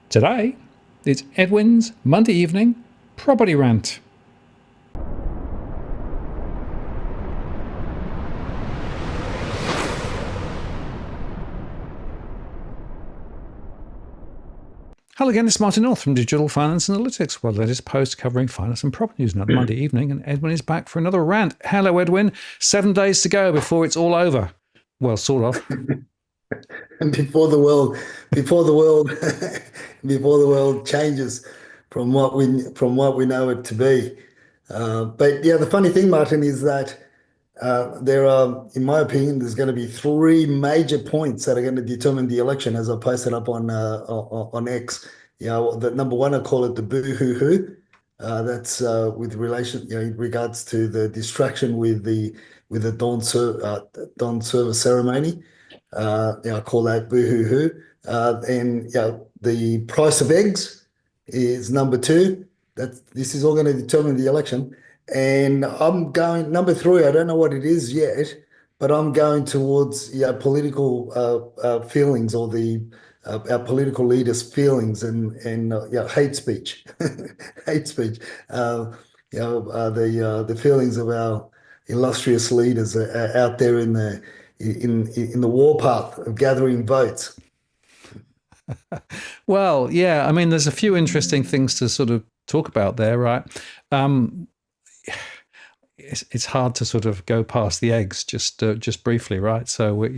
Today, it's Edwin's Monday evening property rant. Hello again, it's Martin North from Digital Finance Analytics, world's latest post covering finance and property news. Another Monday evening, and Edwin is back for another rant. Hello, Edwin. 7 days to go before it's all over. Well, sort of. And before the world, before the world, before the world changes from what we know it to be. But yeah, the funny thing, Martin, is that there are, in my opinion, there's going to be three major points that are going to determine the election, as I posted up on X. The number one, I call it the boo-hoo-hoo. That's with relation, in regards to the distraction with the dawn service ceremony. I call that boo-hoo-hoo. And the price of eggs is number two. This is all going to determine the election. And I'm going number three. I don't know what it is yet, but I'm going towards political feelings, or the our political leaders' feelings, and hate speech, hate speech. The feelings of our illustrious leaders out there in the warpath of gathering votes. Well, yeah, I mean, there's a few interesting things to sort of talk about there, right? It's hard to sort of go past the eggs just briefly, right? So,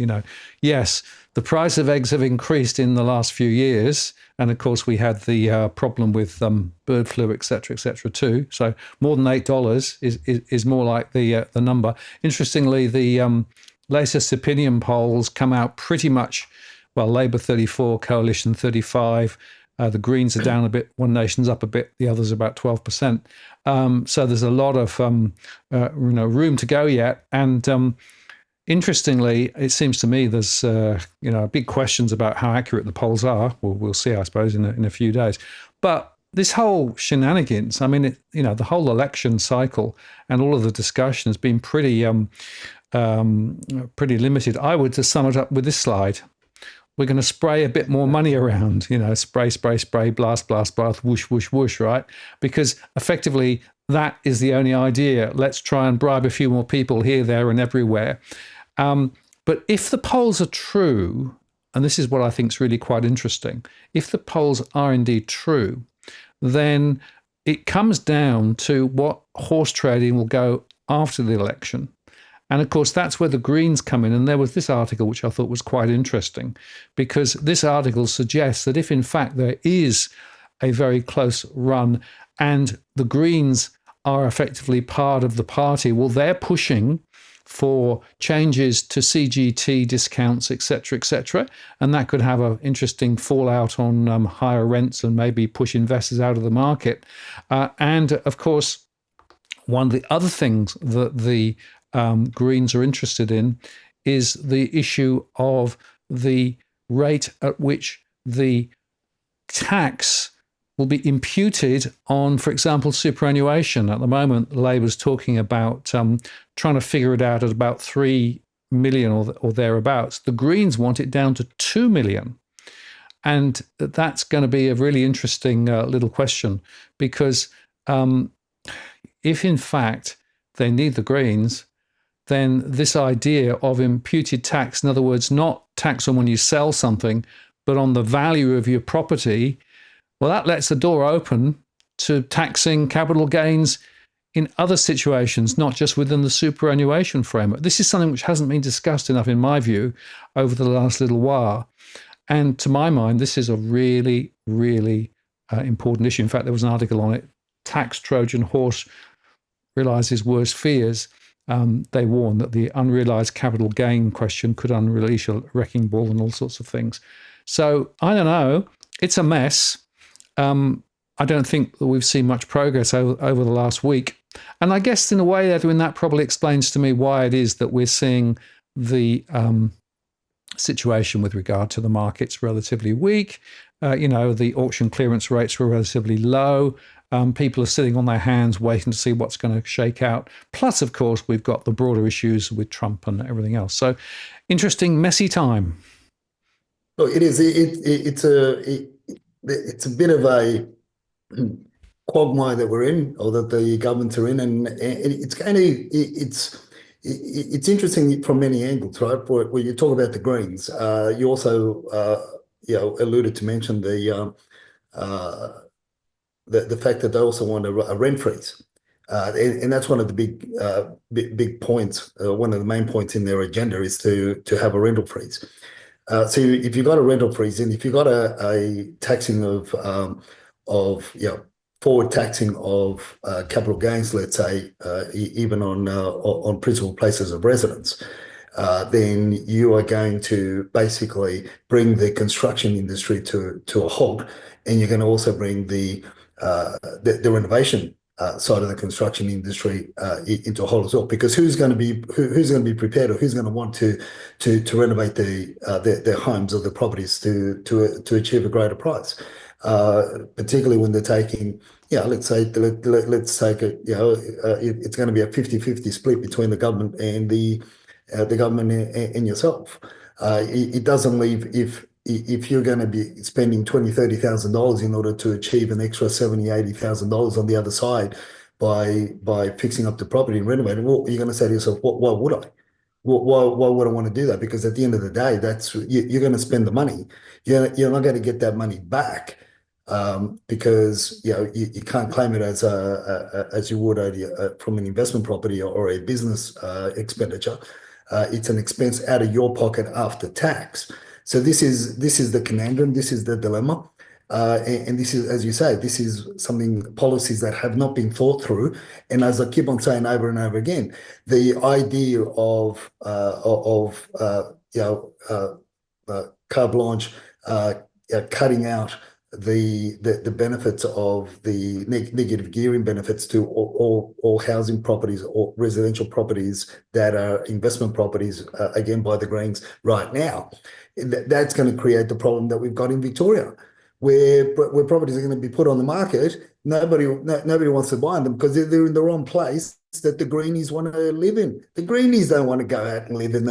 yes, the price of eggs have increased in the last few years. And of course, we had the problem with bird flu, et cetera, too. So more than $8 is more like the number. Interestingly, the latest opinion polls come out pretty much, well, Labour 34, Coalition 35. The Greens are down a bit. One Nation's up a bit. The others about 12%. So there's a lot of room to go yet. And interestingly, it seems to me there's big questions about how accurate the polls are. We'll see, I suppose, in a few days. But this whole shenanigans, I mean, the whole election cycle and all of the discussion has been pretty limited. I would just sum it up with this slide. We're going to spray a bit more money around, spray, blast, whoosh, whoosh, whoosh, right? Because effectively, that is the only idea. Let's try and bribe a few more people here, there, and everywhere. But if the polls are true, and this is what I think is really quite interesting, if the polls are indeed true, then it comes down to what horse trading will go after the election. And of course, that's where the Greens come in. And there was this article, which I thought was quite interesting, because this article suggests that if in fact there is a very close run and the Greens are effectively part of the party, well, they're pushing for changes to CGT discounts, et cetera, and that could have an interesting fallout on higher rents and maybe push investors out of the market. And of course, one of the other things that the Greens are interested in is the issue of the rate at which the tax will be imputed on, for example, superannuation. At the moment, Labour's talking about trying to figure it out at about 3 million or thereabouts. The Greens want it down to 2 million. And that's going to be a really interesting little question, because if in fact they need the Greens, then this idea of imputed tax, in other words, not tax on when you sell something, but on the value of your property, well, that lets the door open to taxing capital gains in other situations, not just within the superannuation framework. This is something which hasn't been discussed enough, in my view, over the last little while. And to my mind, this is a really, really important issue. In fact, there was an article on it, Tax Trojan Horse Realizes Worst Fears. They warn that the unrealized capital gain question could unleash a wrecking ball and all sorts of things. So I don't know. It's a mess. I don't think that we've seen much progress over the last week. And I guess in a way, Edwin, that probably explains to me why it is that we're seeing the situation with regard to the markets relatively weak. The auction clearance rates were relatively low. People are sitting on their hands waiting to see what's going to shake out. Plus, of course, we've got the broader issues with Trump and everything else. So interesting, messy time. Oh, it is. it's a bit of a quagmire that we're in, or that the governments are in, and it's interesting from many angles, right? Where you talk about the Greens, you also alluded to mention uh, the fact that they also want a rent freeze. And that's one of the big points. One of the main points in their agenda is to have a rental freeze. So if you've got a rental freeze, and if you've got a taxing of forward taxing of capital gains, let's say, even on principal places of residence, then you are going to basically bring the construction industry to a halt, and you're going to also bring the renovation side of the construction industry into a halt as well. Because who's going to be prepared, or who's going to want to renovate their homes or their properties to achieve a greater price, particularly when they're taking. Yeah, let's take it. It's going to be a 50-50 split between the government and the government and yourself. It doesn't leave if you're going to be spending $20,000-$30,000 in order to achieve an extra $70,000-$80,000 on the other side by fixing up the property and renovating. Well, you're going to say to yourself, why would I? Why would I want to do that? Because at the end of the day, you're going to spend the money. You're not going to get that money back. Because you can't claim it as you would from an investment property or a business expenditure. It's an expense out of your pocket after tax. So this is the conundrum. This is the dilemma. And this is, as you say, this is policies that have not been thought through. And as I keep on saying over and over again, the idea of carte blanche, cutting out the benefits of the negative gearing benefits to all housing properties or residential properties that are investment properties, again by the Greens right now, that's going to create the problem that we've got in Victoria, where properties are going to be put on the market. Nobody wants to buy them because they're in the wrong place that the Greenies want to live in. The Greenies don't want to go out and live in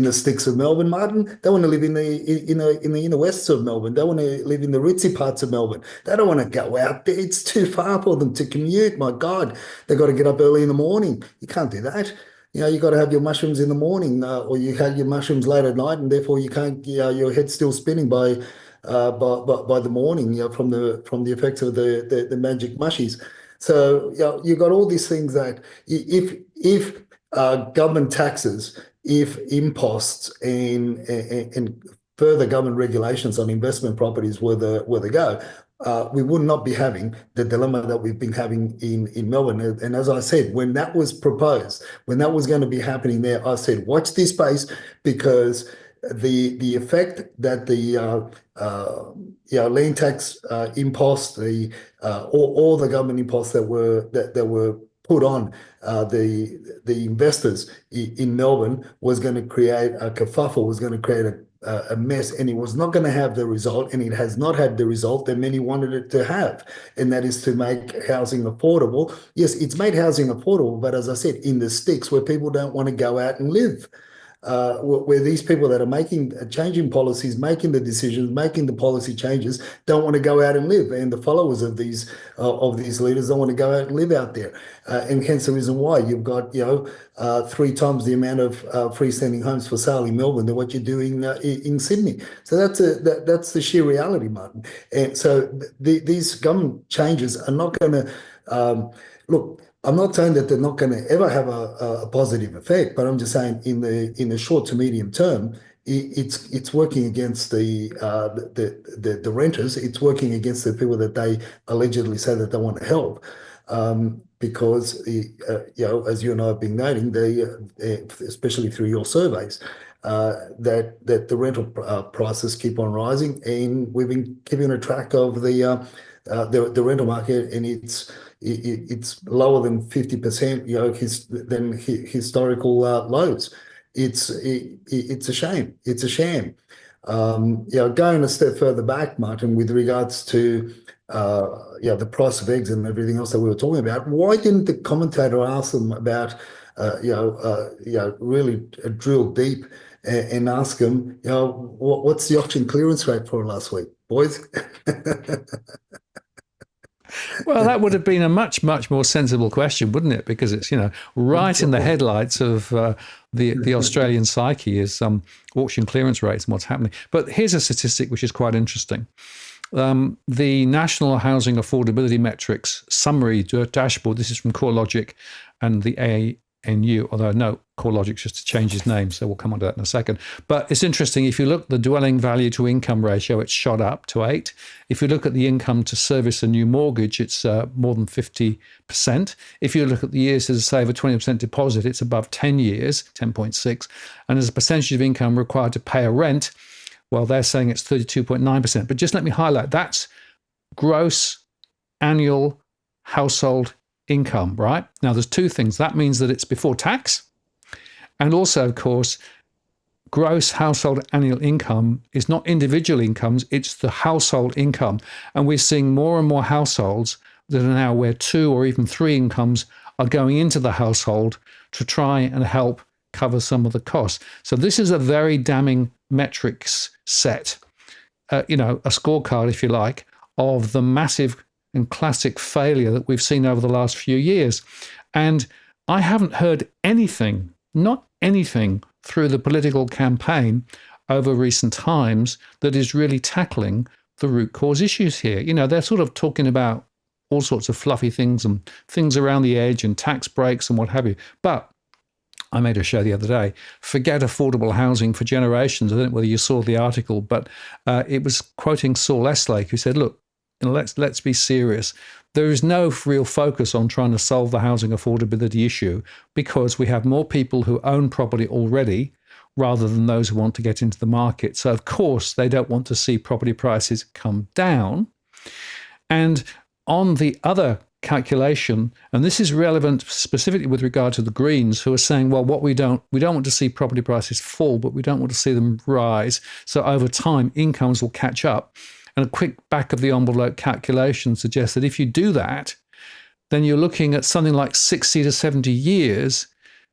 the sticks of Melbourne, Martin. They want to live in the inner wests of Melbourne. They want to live in the ritzy parts of Melbourne. They don't want to go out there. It's too far for them to commute. My God, they've got to get up early in the morning. You can't do that. You got to have your mushrooms in the morning, or you have your mushrooms late at night, and therefore you can't. Your head's still spinning by the morning, from the effects of the magic mushies. So you've got all these things that if government taxes, if imposts and further government regulations on investment properties were the go, we would not be having the dilemma that we've been having in Melbourne. And as I said, when that was proposed, when that was going to be happening there, I said, watch this space, because the effect that the land tax impost, all the government imposts that were put on the investors in Melbourne was going to create a kerfuffle, was going to create a mess, and it was not going to have the result, and it has not had the result that many wanted it to have, and that is to make housing affordable. Yes, it's made housing affordable, but as I said, in the sticks where people don't want to go out and live. Where these people that are changing policies, making the decisions, making the policy changes, don't want to go out and live, and the followers of these leaders don't want to go out and live out there, and hence the reason why you've got 3 times the amount of freestanding homes for sale in Melbourne than what you're doing in Sydney. So that's the sheer reality, Martin. And so these government changes are not going to look. I'm not saying that they're not going to ever have a positive effect, but I'm just saying in the short to medium term, it's working against the renters. It's working against the people that they allegedly say that they want to help, because as you and I have been noting, especially through your surveys, that the rental prices keep on rising, and we've been keeping a track of the rental market, and it's lower than 50%, than historical lows. It's a shame. It's a sham. Going a step further back, Martin, with regards to the price of eggs and everything else that we were talking about, why didn't the commentator ask them about really drill deep and ask them, what's the auction clearance rate for last week, boys? Well, that would have been a much, much more sensible question, wouldn't it? Because it's, right in the headlights of the Australian psyche is auction clearance rates and what's happening. But here's a statistic which is quite interesting. The National Housing Affordability Metrics Summary Dashboard, this is from CoreLogic and the ANU, although no, CoreLogic's just to change his name, so we'll come on to that in a second. But it's interesting, if you look at the dwelling value to income ratio, it's shot up to 8. If you look at the income to service a new mortgage, it's more than 50%. If you look at the years to save a 20% deposit, it's above 10 years, 10.6. And as a percentage of income required to pay a rent, well, they're saying it's 32.9%. But just let me highlight, that's gross annual household income, right? Now, there's two things. That means that it's before tax. And also, of course, gross household annual income is not individual incomes, it's the household income. And we're seeing more and more households that are now where 2 or even 3 incomes are going into the household to try and help cover some of the costs. So this is a very damning metrics set, a scorecard, if you like, of the massive and classic failure that we've seen over the last few years. And I haven't heard anything, not anything, through the political campaign over recent times that is really tackling the root cause issues here. They're sort of talking about all sorts of fluffy things and things around the edge and tax breaks and what have you. But I made a show the other day, forget affordable housing for generations. I don't know whether you saw the article, but it was quoting Saul Eslake, who said, look, let's be serious. There is no real focus on trying to solve the housing affordability issue because we have more people who own property already rather than those who want to get into the market. So, of course, they don't want to see property prices come down. And on the other calculation, and this is relevant specifically with regard to the Greens, who are saying, well, we don't want to see property prices fall, but we don't want to see them rise. So over time, incomes will catch up. And a quick back of the envelope calculation suggests that if you do that, then you're looking at something like 60 to 70 years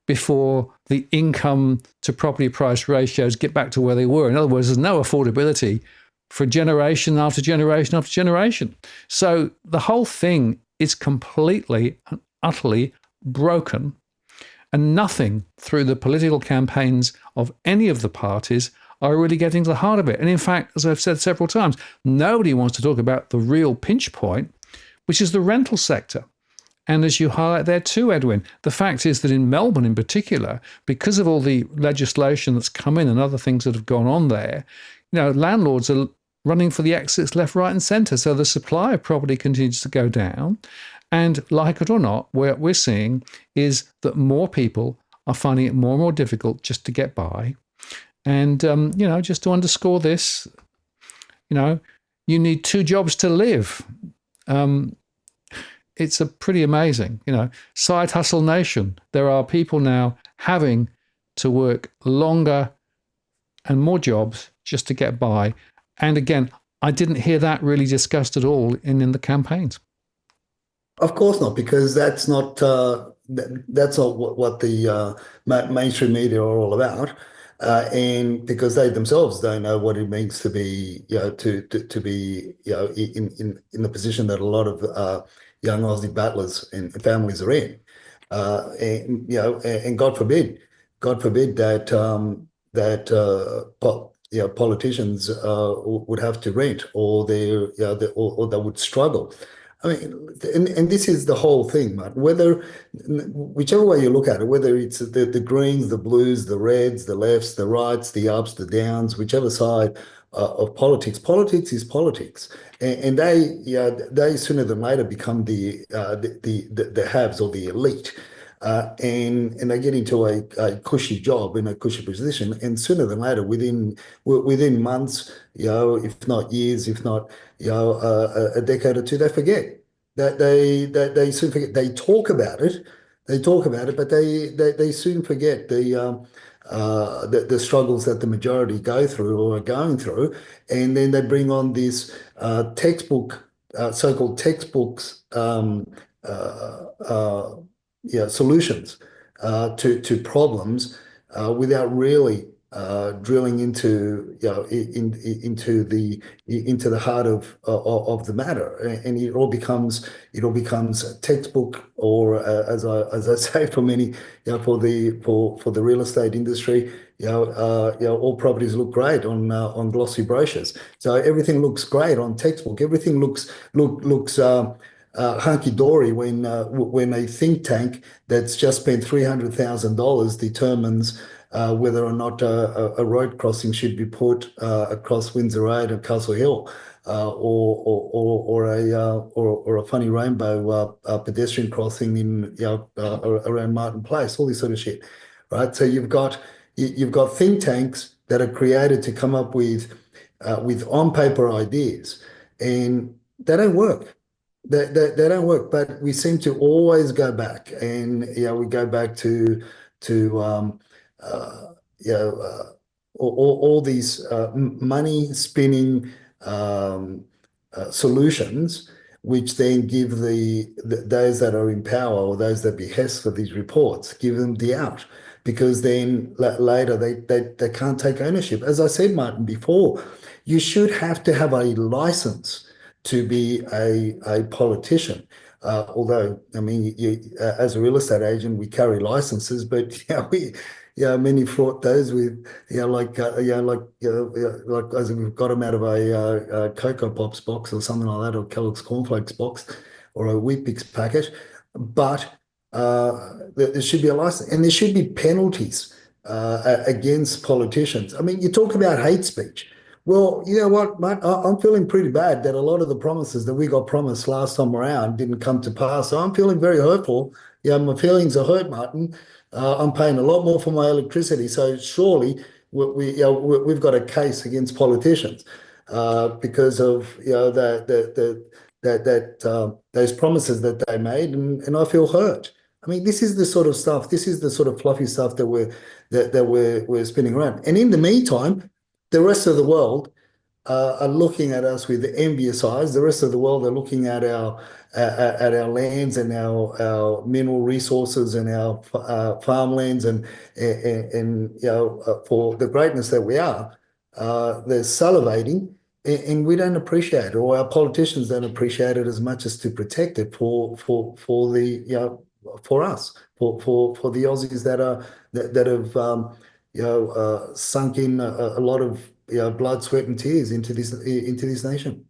before the income to property price ratios get back to where they were. In other words, there's no affordability for generation after generation after generation. So the whole thing is completely and utterly broken, and nothing through the political campaigns of any of the parties are really getting to the heart of it. And in fact, as I've said several times, nobody wants to talk about the real pinch point, which is the rental sector. And as you highlight there too, Edwin, the fact is that in Melbourne in particular, because of all the legislation that's come in and other things that have gone on there, landlords are running for the exits left, right and centre. So the supply of property continues to go down. And like it or not, what we're seeing is that more people are finding it more and more difficult just to get by. And, just to underscore this, you need 2 jobs to live. It's a pretty amazing, side hustle nation. There are people now having to work longer and more jobs just to get by. And again, I didn't hear that really discussed at all in the campaigns. Of course not, because that's not what the mainstream media are all about. And because they themselves don't know what it means to be, to be, in the position that a lot of young Aussie battlers and families are in, and God forbid that politicians would have to rent, or or they would struggle. I mean, and this is the whole thing, Martin. Whichever way you look at it, whether it's the Greens, the Blues, the Reds, the lefts, the rights, the ups, the downs, whichever side of politics is politics, and they sooner than later become the haves or the elite. And they get into a cushy job in a cushy position, and sooner than later, within months, if not years, if not a decade or two, they forget that they soon forget. They talk about it, but they soon forget the struggles that the majority go through or are going through, and then they bring on this so-called textbooks. Solutions to problems without really drilling into into the heart of the matter, and it all becomes a textbook, or as I say, for many, for the real estate industry, all properties look great on glossy brochures. So everything looks great on textbook. Everything looks hunky dory when a think tank that's just spent $300,000 determines whether or not a road crossing should be put across Windsor Road and Castle Hill, or a funny rainbow pedestrian crossing in around Martin Place, all this sort of shit, right? So you've got think tanks that are created to come up with on paper ideas, and they don't work. They don't work, but we seem to always go back, and we go back to uh, you know all these money spinning solutions, which then give those that are in power, or those that behest for these reports, give them the out, because then later they can't take ownership. As I said, Martin, before, you should have to have a license to be a politician. Although, I mean, as a real estate agent, we carry licenses, but many fraught those with, like as we've got them out of a Cocoa Pops box or something like that, or Kellogg's Cornflakes box, or a Wheat Bix packet. But there should be a license, and there should be penalties against politicians. I mean, you talk about hate speech. Well, you know what, mate? I'm feeling pretty bad that a lot of the promises that we got promised last time around didn't come to pass. So I'm feeling very hurtful. Yeah, my feelings are hurt, Martin. I'm paying a lot more for my electricity. So surely we've got a case against politicians because of those promises that they made, and I feel hurt. I mean, this is the sort of stuff. This is the sort of fluffy stuff that we're spinning around. And in the meantime, the rest of the world are looking at us with envious eyes. The rest of the world are looking at our lands and our mineral resources and our farmlands, and for the greatness that we are, they're salivating, and we don't appreciate it, or our politicians don't appreciate it as much as to protect it for us, for the Aussies that have sunk in a lot of blood, sweat, and tears into this nation.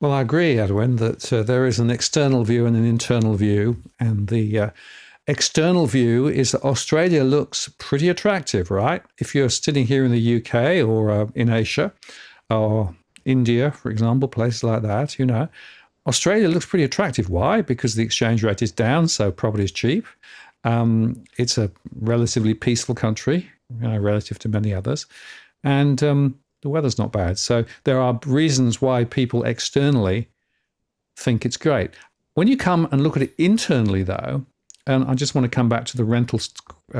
Well, I agree, Edwin, that there is an external view and an internal view. And the external view is that Australia looks pretty attractive, right? If you're sitting here in the UK, or in Asia, or India, for example, places like that, Australia looks pretty attractive. Why? Because the exchange rate is down, so property is cheap. It's a relatively peaceful country, relative to many others. And the weather's not bad. So there are reasons why people externally think it's great. When you come and look at it internally, though, and I just want to come back to the rental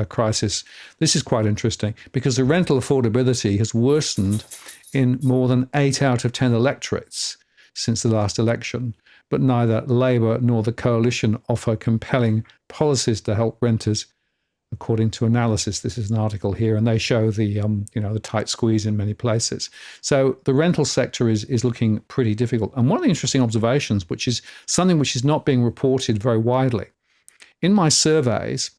crisis, this is quite interesting, because the rental affordability has worsened in more than 8 out of 10 electorates since the last election. But neither Labor nor the coalition offer compelling policies to help renters, according to analysis. This is an article here, and they show the tight squeeze in many places. So the rental sector is looking pretty difficult. And one of the interesting observations, which is something which is not being reported very widely, in my surveys,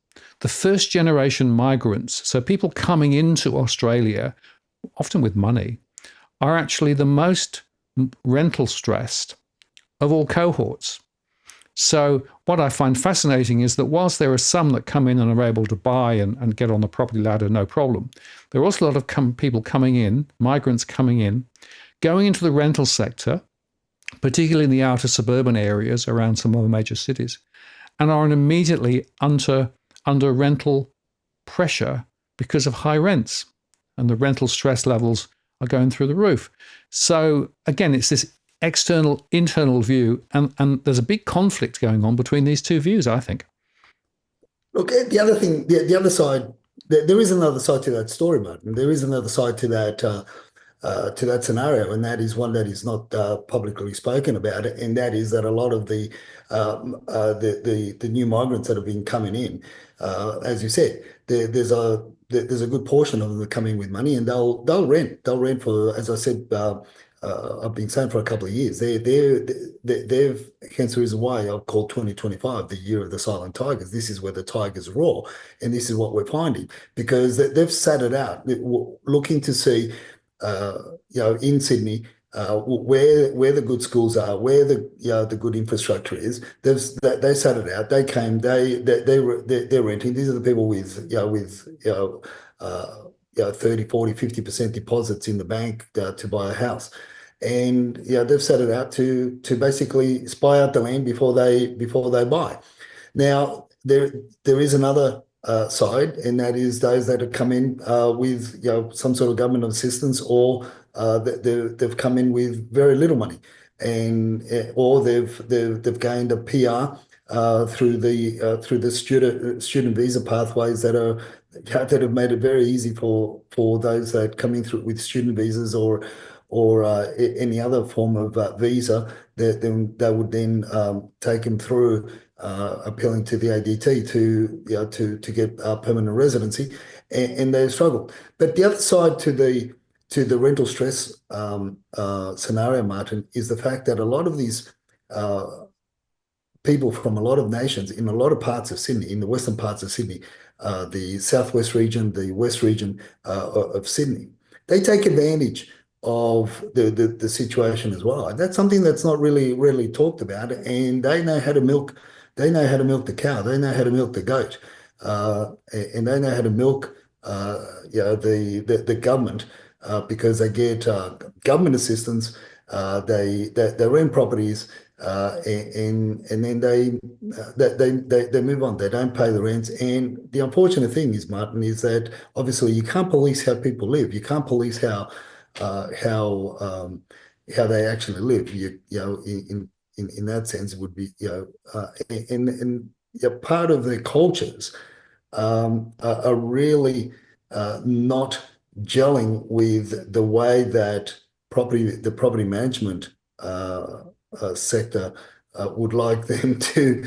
the first generation migrants, so people coming into Australia, often with money, are actually the most rental stressed of all cohorts. So what I find fascinating is that whilst there are some that come in and are able to buy and get on the property ladder, no problem, there are also a lot of people coming in, migrants coming in, going into the rental sector, particularly in the outer suburban areas around some of the major cities, and are immediately under rental pressure because of high rents, and the rental stress levels are going through the roof. So again, it's this external, internal view, and there's a big conflict going on between these two views, I think. Look, the other thing, the other side, there is another side to that story, Martin. There is another side to that to that scenario, and that is one that is not publicly spoken about, and that is that a lot of the new migrants that have been coming in, as you said, there's a good portion of them that come in with money, and they'll rent for, as I said. I've been saying for a couple of years. They've hence the reason why I've called 2025 the year of the silent tigers. This is where the tigers roar, and this is what we're finding because they've sat it out, looking to see, uh, in Sydney, where the good schools are, where the good infrastructure is. They sat it out. They came. They're renting. These are the people with 30, 40, 50% deposits in the bank to buy a house. And they've set it out to basically spy out the land before they buy. Now, there is another side, and that is those that have come in with some sort of government assistance, or they've come in with very little money, and or they've gained a PR through the student visa pathways that have made it very easy for those that come in through with student visas, or any other form of visa, that then they would then take them through appealing to the ADT to get permanent residency, and they struggle. But the other side to the rental stress scenario, Martin, is the fact that a lot of these people from a lot of nations in a lot of parts of Sydney, in the western parts of Sydney, the southwest region, the west region of Sydney, they take advantage of the situation as well. And that's something that's not really talked about. And they know how to milk. They know how to milk the cow. They know how to milk the goat, and they know how to milk, the government, because they get government assistance. They rent properties, and then they move on. They don't pay the rents. And the unfortunate thing is, Martin, is that obviously you can't police how people live. You can't police how they actually live. In that sense, it would be and part of their cultures are really not gelling with the way that the property management sector would like them to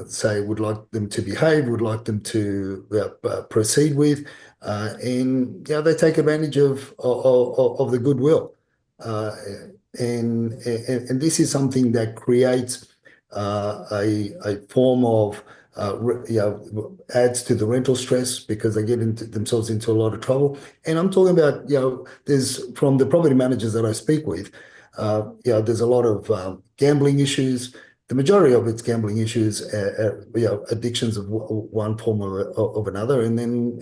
say, would like them to behave, would like them to proceed with, and they take advantage of the goodwill, uh, and this is something that creates a form of adds to the rental stress because they get themselves into a lot of trouble. And I'm talking about, there's from the property managers that I speak with, there's a lot of gambling issues. The majority of it's gambling issues, addictions of one form of another, and then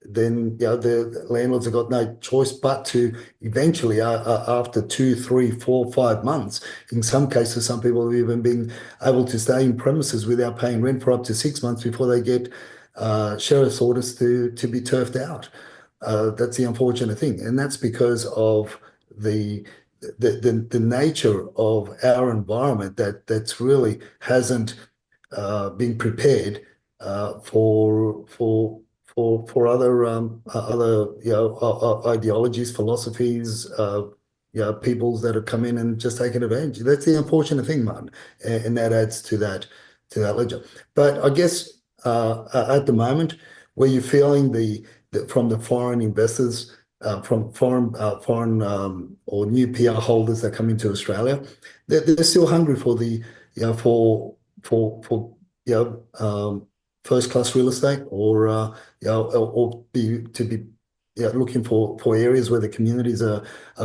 the landlords have got no choice but to eventually, after 2, 3, 4, 5 months, in some cases, some people have even been able to stay in premises without paying rent for up to 6 months before they get sheriff's orders to be turfed out. That's the unfortunate thing, and that's because of the nature of our environment that's really hasn't been prepared for other ideologies, philosophies, peoples that have come in and just taken advantage. That's the unfortunate thing, Martin, and that adds to that ledger. But I guess at the moment, where you're feeling from the foreign investors, from foreign or new PR holders that come into Australia, they're still hungry for the for first class real estate, or be looking for areas where the communities are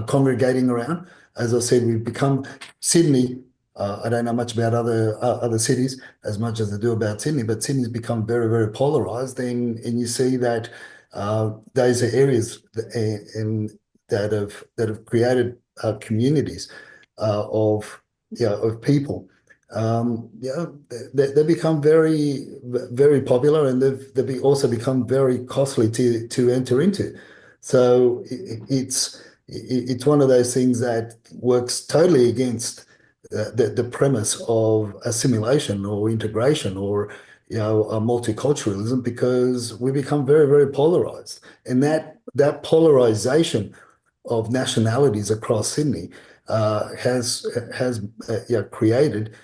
congregating around. As I said, we've become Sydney. I don't know much about other cities as much as I do about Sydney, but Sydney's become very, very polarized, and you see that those are areas that have created communities of people. They become very, very popular, and they've also become very costly to enter into. So it's one of those things that works totally against the premise of assimilation or integration, or multiculturalism because we become very, very polarized, and that polarization of nationalities across Sydney has created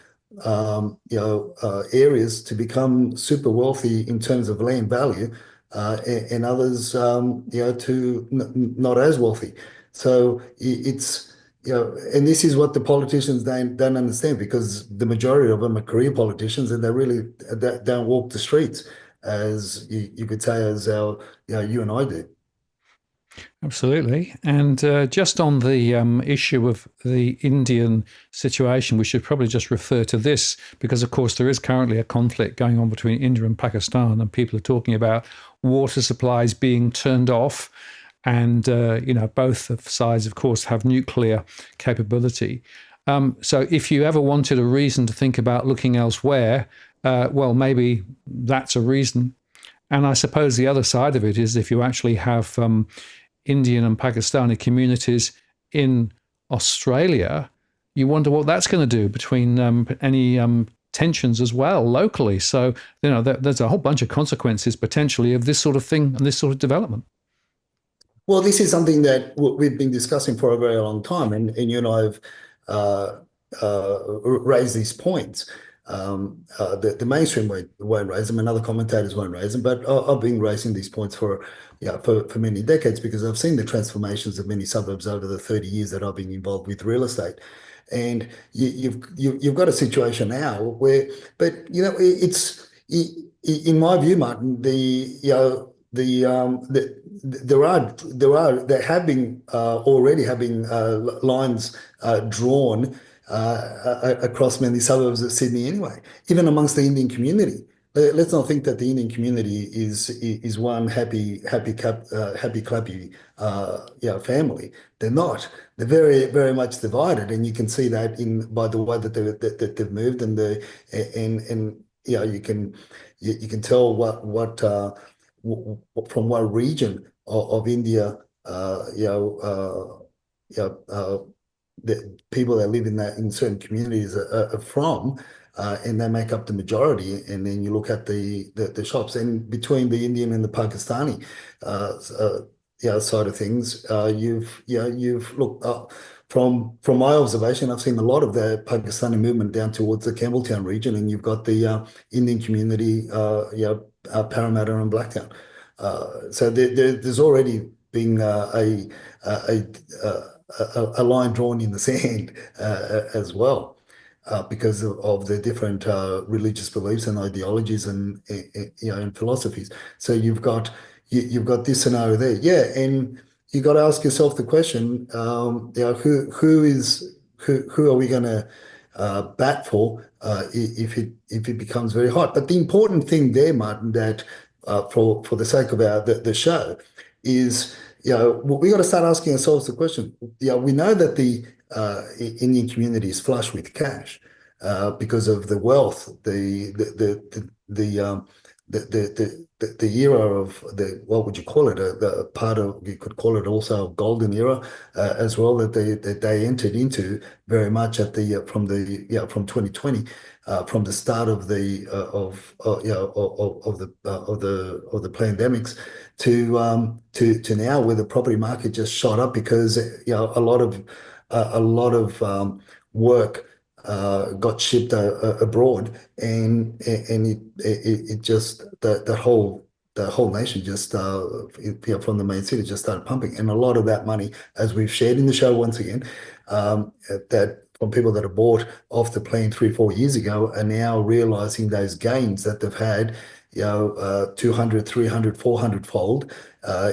areas to become super wealthy in terms of land value, and others to not as wealthy. So it's and this is what the politicians don't understand, because the majority of them are career politicians, and they really don't walk the streets, as you could say, as you and I do. Absolutely. And just on the issue of the Indian situation, we should probably just refer to this because, of course, there is currently a conflict going on between India and Pakistan, and people are talking about water supplies being turned off. And, both sides, of course, have nuclear capability. So if you ever wanted a reason to think about looking elsewhere, well, maybe that's a reason. And I suppose the other side of it is if you actually have Indian and Pakistani communities in Australia, you wonder what that's going to do between any tensions as well locally. So, there's a whole bunch of consequences potentially of this sort of thing and this sort of development. Well, this is something that we've been discussing for a very long time, and you and I have uh, raised these points. The mainstream won't raise them, and other commentators won't raise them, but I've been raising these points for many decades, because I've seen the transformations of many suburbs over the 30 years that I've been involved with real estate. And you've got a situation now where, but it's in my view, Martin, there have been already have been lines drawn across many suburbs of Sydney anyway, even amongst the Indian community. Let's not think that the Indian community is one happy clappy family. They're not. They're very, very much divided, and you can see that in by the way that they've moved, and you can tell from what region of India the people that live in certain communities are from, and they make up the majority. And then you look at the shops, and between the Indian and the Pakistani side of things, you've looked from my observation, I've seen a lot of the Pakistani movement down towards the Campbelltown region, and you've got the Indian community, Parramatta and Blacktown. So there's already been a, a line drawn in the sand as well, because of the different religious beliefs and ideologies and philosophies. So you've got this scenario there, yeah, and you got to ask yourself the question, who are we going to bat for if it becomes very hot? But the important thing there, Martin, that for the sake of the show, is we got to start asking ourselves the question. We know that the Indian community is flush with cash because of the wealth, the era of the, what would you call it? The part of, you could call it also a golden era as well, that they entered into very much at the from 2020, from the start of the of the pandemics to now, where the property market just shot up because a lot of work got shipped abroad, and it just the whole nation just from the main city just started pumping, and a lot of that money, as we've shared in the show once again, that from people that have bought off the plane 3 or 4 years ago are now realizing those gains that they've had, 200, 300, 400 fold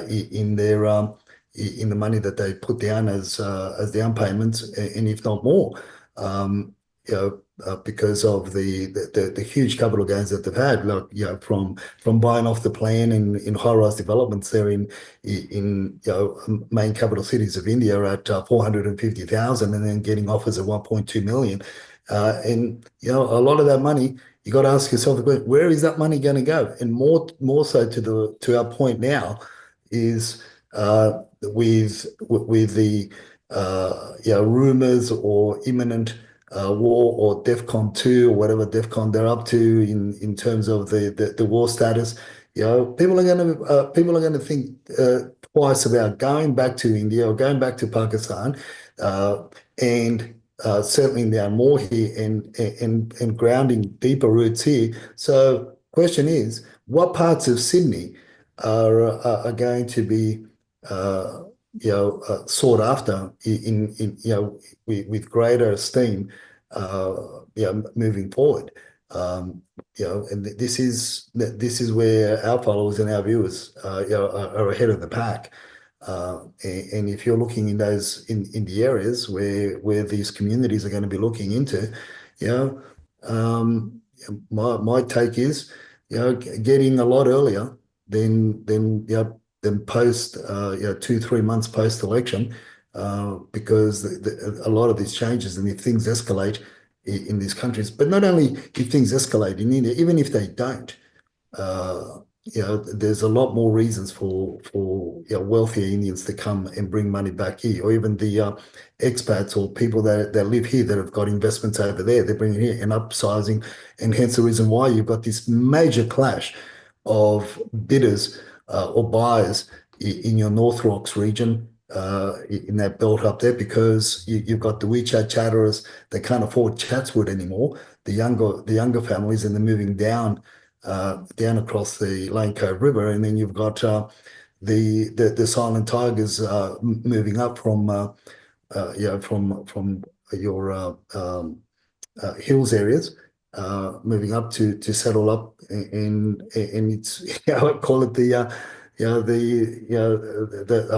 in their in the money that they put down as down payments, and if not more. Um, because of the huge capital gains that they've had, like from buying off the plan in high-rise developments there in main capital cities of India at 450,000, and then getting offers at 1.2 million, and a lot of that money. You got to ask yourself the question, where is that money going to go? And more so to our point now is with the rumors or imminent war or DEFCON 2 or whatever DEFCON they're up to in terms of the war status, people are going to think twice about going back to India or going back to Pakistan, uh, and settling down more here and grounding deeper roots here. So, question is, what parts of Sydney are going to be uh, sought after with greater esteem, uh, moving forward. And this is where our followers and our viewers, are ahead of the pack. And if you're looking in those in the areas where these communities are going to be looking into, you know, my take is, get in a lot earlier than post, 2, 3 months post election, because a lot of these changes, and if things escalate in these countries, but not only if things escalate in India, even if they don't, there's a lot more reasons for wealthier Indians to come and bring money back here, or even the expats or people that live here that have got investments over there. They're bringing here and upsizing, and hence the reason why you've got this major clash of bidders, or buyers in your North Rocks region, in that belt up there, because you've got the WeChat chatterers that can't afford Chatswood anymore, the younger families, and they're moving down across the Lane Cove River, and then you've got the silent tigers moving up from your hills areas, moving up to settle up, and it's I call it the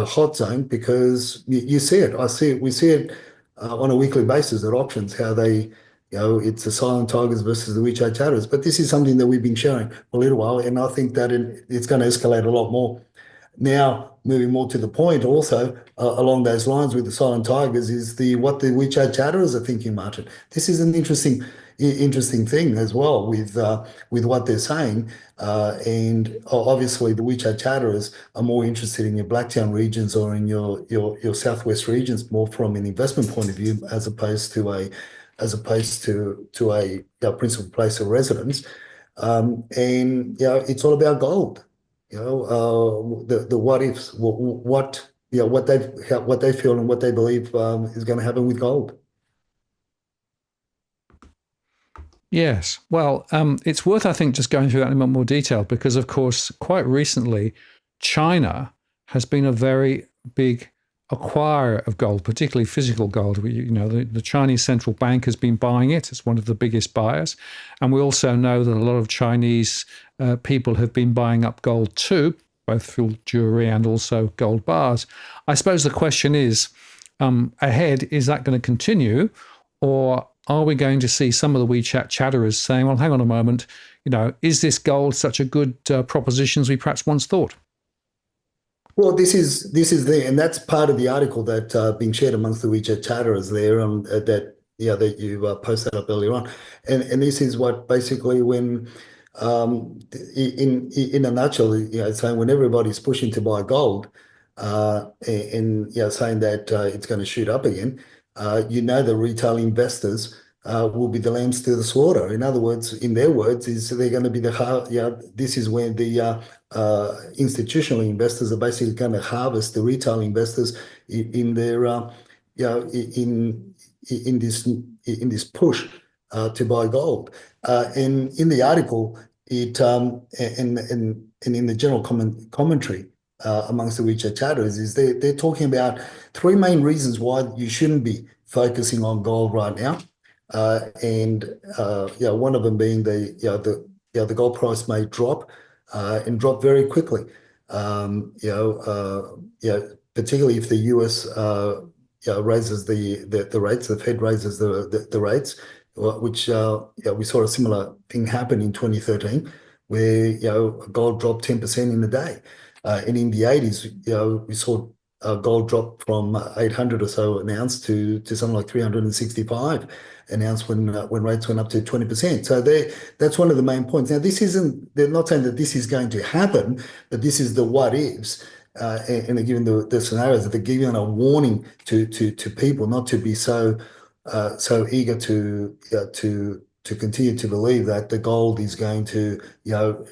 hot zone, because you see it. I see it. We see it on a weekly basis at auctions, how they. It's the silent tigers versus the WeChat chatters. But this is something that we've been sharing for a little while, and I think that it's going to escalate a lot more. Now, moving more to the point, also along those lines with the silent tigers, is what the WeChat chatterers are thinking, Martin. This is an interesting thing as well with what they're saying, and obviously the WeChat chatterers are more interested in your Blacktown regions or in your southwest regions, more from an investment point of view, as opposed to a principal place of residence. And it's all about gold. The what ifs, what they feel and what they believe is going to happen with gold. Yes. Well, it's worth, I think, just going through that in a bit more detail because, of course, quite recently, China has been a very big acquirer of gold, particularly physical gold. The Chinese central bank has been buying it. It's one of the biggest buyers. And we also know that a lot of Chinese people have been buying up gold too, both through jewelry and also gold bars. I suppose the question is, ahead, is that going to continue, or are we going to see some of the WeChat chatterers saying, well, hang on a moment, is this gold such a good proposition as we perhaps once thought? Well, and that's part of the article that being shared amongst the WeChat chatterers there, that you posted up earlier on, and this is what basically when, in a nutshell, saying when everybody's pushing to buy gold, and saying that it's going to shoot up again, the retail investors will be the lambs to the slaughter. In other words, in their words, is they're going to be this is when the institutional investors are basically going to harvest the retail investors in their in this push to buy gold. And in the article, and in the general commentary amongst the WeChat chatters, is they're talking about three main reasons why you shouldn't be focusing on gold right now. And one of them being the gold price may drop, and drop very quickly. Particularly if the US raises the rates, the Fed raises the rates, which we saw a similar thing happen in 2013, where gold dropped 10% in a day. And in the 80s, we saw gold drop from 800 or so an ounce to something like 365 an ounce when rates went up to 20%. So that's one of the main points. Now, they're not saying that this is going to happen, but this is the what ifs. And they're giving the scenarios, that they're giving a warning to people not to be so so eager to continue to believe that the gold is going to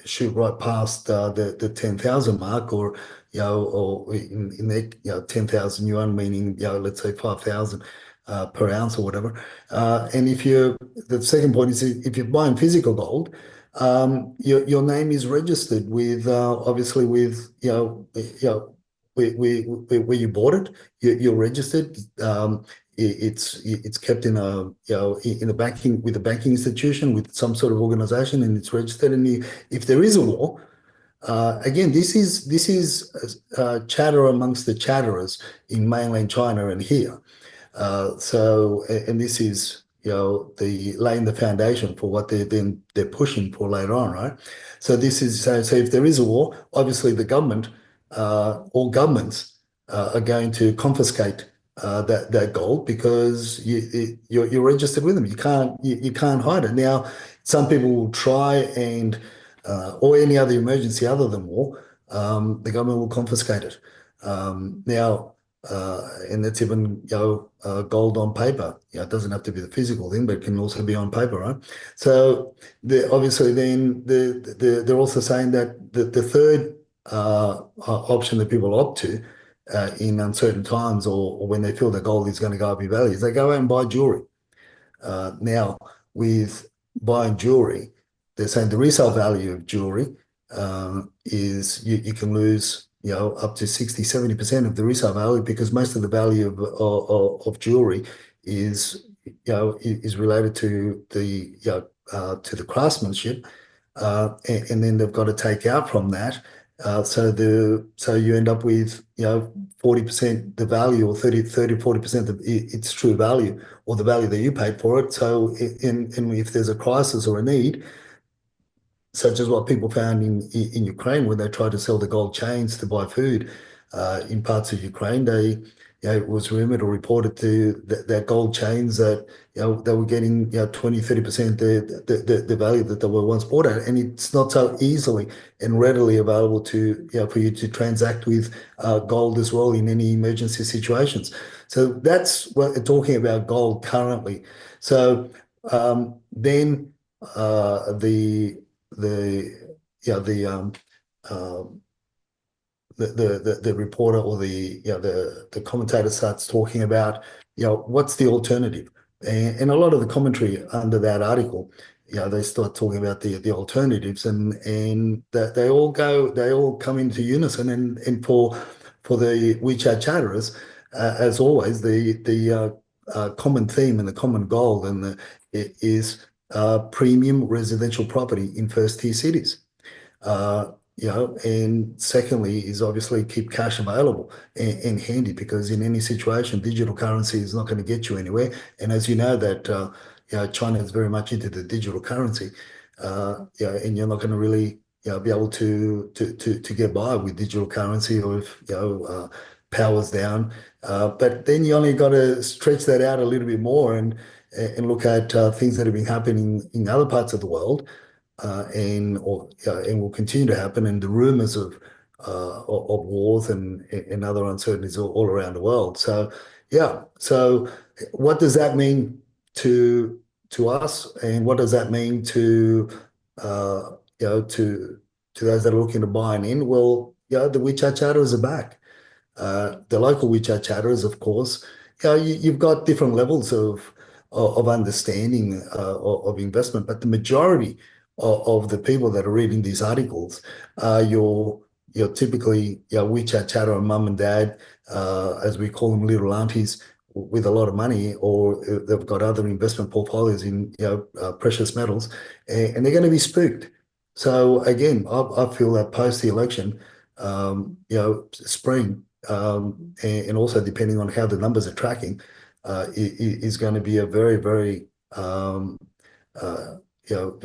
shoot right past the 10,000 mark, or or in their 10,000 yuan, meaning let's say 5,000 per ounce or whatever. And if you the second point is, if you're buying physical gold, your name is registered with obviously with where you bought it. You're registered. It's kept in a banking, with a banking institution, with some sort of organization, and it's registered. And if there is a war, again, this is chatter amongst the chatterers in mainland China and here. And this is, the laying the foundation for what they're pushing for later on, right? So this is so if there is a war, obviously the government or governments are going to confiscate that gold, because you're registered with them. You can't hide it. Now, some people will try and or any other emergency other than war, the government will confiscate it. Now. And that's even gold on paper. It doesn't have to be the physical thing, but it can also be on paper, right? So obviously, then they're also saying that the third option that people opt to in uncertain times, or when they feel that gold is going to go up in value, is they go out and buy jewelry. Now, with buying jewelry, they're saying the resale value of jewelry is you can lose up to 60-70% of the resale value, because most of the value of jewelry is is related to the craftsmanship, and then they've got to take out from that. So you end up with 40% the value, or 40% of its true value, or the value that you paid for it. So if there's a crisis or a need, such as what people found in Ukraine when they tried to sell the gold chains to buy food in parts of Ukraine. It was rumored or reported that gold chains, that they were getting 20-30% the value that they were once bought at, and it's not so easily and readily available to for you to transact with gold as well in any emergency situations. So that's what we're talking about gold currently. So then the yeah um, the reporter, or the commentator, starts talking about what's the alternative, and a lot of the commentary under that article, they start talking about the alternatives, and that they all come into unison, and for the WeChat chatterers, as always, the common theme and the common goal is premium residential property in first tier cities. And secondly is obviously keep cash available and handy, because in any situation, digital currency is not going to get you anywhere. And as you know, that China is very much into the digital currency, and you're not going to really be able to get by with digital currency, or if power's down. But then you only got to stretch that out a little bit more, and look at things that have been happening in other parts of the world, and will continue to happen, and the rumors of wars and other uncertainties all around the world. So yeah, so what does that mean to us, and what does that mean to to those that are looking to buy in? Well, the WeChat chatterers are back. The local WeChat chatterers, of course, you've got different levels of understanding of investment, but the majority of the people that are reading these articles are your typically WeChat chatter mum and dad, as we call them, little aunties with a lot of money, or they've got other investment portfolios in precious metals, and they're going to be spooked. So again, I feel that post the election, spring, and also depending on how the numbers are tracking, is going to be a very, very uh, you know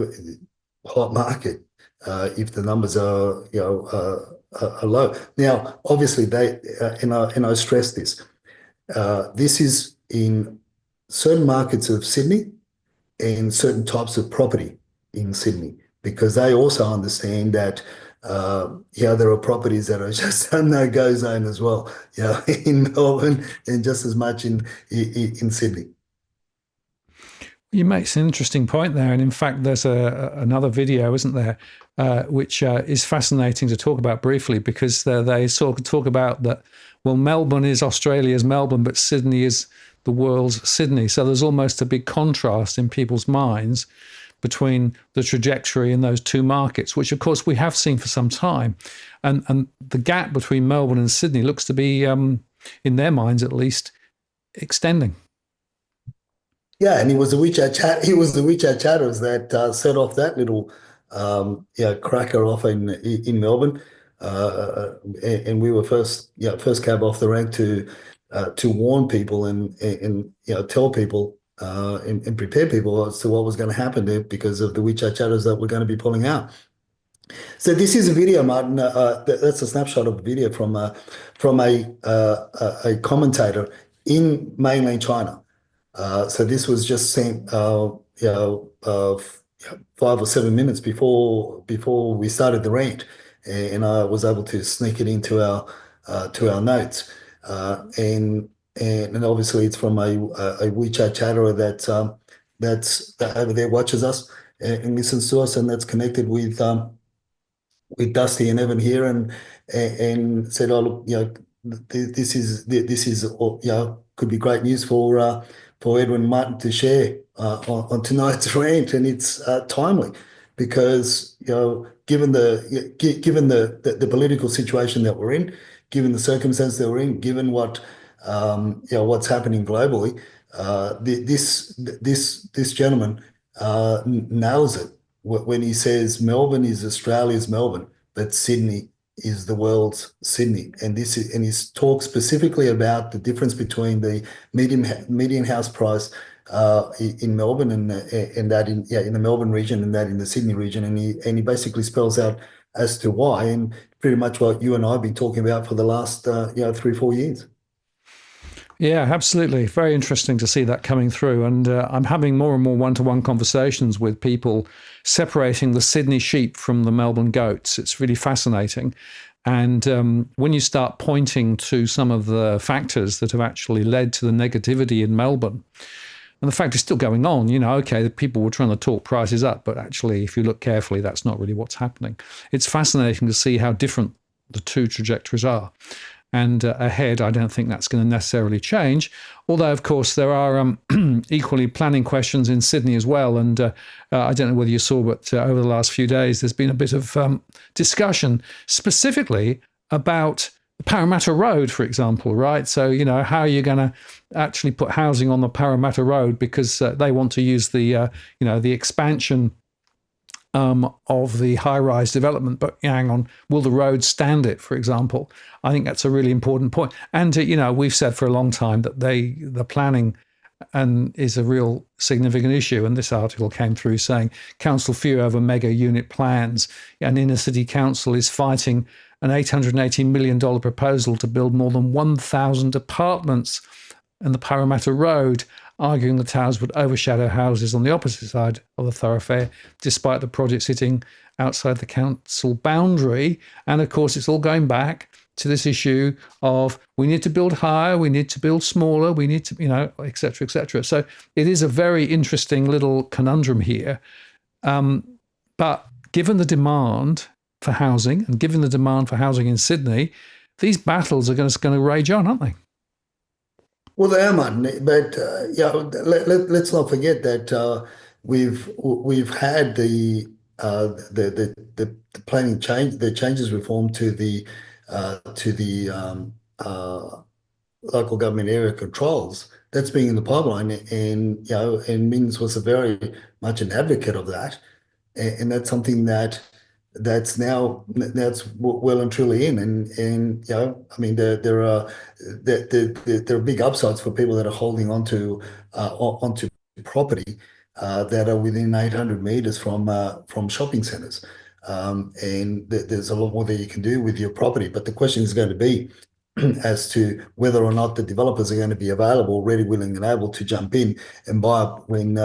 hot market if the numbers are low. Now, obviously, and I stress this. This is in certain markets of Sydney and certain types of property in Sydney, because they also understand that there are properties that are just a no-go zone as well, in Melbourne, and just as much in Sydney. You make an interesting point there, and in fact, there's another video, isn't there, which is fascinating to talk about briefly because they sort of talk about that. Well, Melbourne is Australia's Melbourne, but Sydney is the world's Sydney. So there's almost a big contrast in people's minds between the trajectory in those two markets, which of course we have seen for some time, and the gap between Melbourne and Sydney looks to be, in their minds at least, extending. Yeah, and it was the WeChat chat. It was the WeChat chatters that set off that little cracker off in Melbourne, and we were first cab off the rank to warn people and tell people and prepare people as to what was going to happen there because of the WeChat chatters that were going to be pulling out. So this is a video, Martin. That's a snapshot of a video from a commentator in mainland China. So this was just sent, 5 or 7 minutes before we started the rant, and I was able to sneak it into our notes. And obviously it's from a WeChat chatterer that over there watches us and listens to us, and that's connected with Dusty and Evan here, and said, "Oh, look, this is could be great news for Edwin Martin to share on tonight's rant, and it's timely because given the political situation that we're in, given the circumstance that we're in, given what's happening globally, this gentleman nails it when he says Melbourne is Australia's Melbourne, but Sydney is the world's Sydney. And he's talked specifically about the difference between the median house price in Melbourne and that in the Melbourne region and that in the Sydney region. And he basically spells out as to why, and pretty much what you and I have been talking about for the last 3-4 years. Yeah, absolutely. Very interesting to see that coming through. And I'm having more and more one-to-one conversations with people separating the Sydney sheep from the Melbourne goats. It's really fascinating. And when you start pointing to some of the factors that have actually led to the negativity in Melbourne, and the fact is still going on, okay, the people were trying to talk prices up, but actually, if you look carefully, that's not really what's happening. It's fascinating to see how different the two trajectories are. And ahead, I don't think that's going to necessarily change. Although, of course, there are equally planning questions in Sydney as well. And I don't know whether you saw, but over the last few days, there's been a bit of discussion specifically about Parramatta Road, for example, right? So, how are you going to actually put housing on the Parramatta Road because they want to use the expansion of the high-rise development, but hang on, will the road stand it, for example? I think that's a really important point. And, we've said for a long time that the planning is a real significant issue. And this article came through saying council fear over mega unit plans, and inner city council is fighting an $880 million proposal to build more than 1,000 apartments in the Parramatta Road, arguing the towers would overshadow houses on the opposite side of the thoroughfare, despite the project sitting outside the council boundary. And of course, it's all going back to this issue of we need to build higher, we need to build smaller, we need to, et cetera, et cetera. So it is a very interesting little conundrum here. But given the demand for housing and given the demand for housing in Sydney, these battles are going to rage on, aren't they? Well, they are, Martin, but let's not forget that we've had the planning change, the changes reform to the local government area controls. That's being in the pipeline, and Mins was a very much an advocate of that, and that's something that's well and truly in, and I mean there are big upsides for people that are holding onto property that are within 800 meters from shopping centres, and there's a lot more that you can do with your property. But the question is going to be as to whether or not the developers are going to be available, ready, willing, and able to jump in and buy up when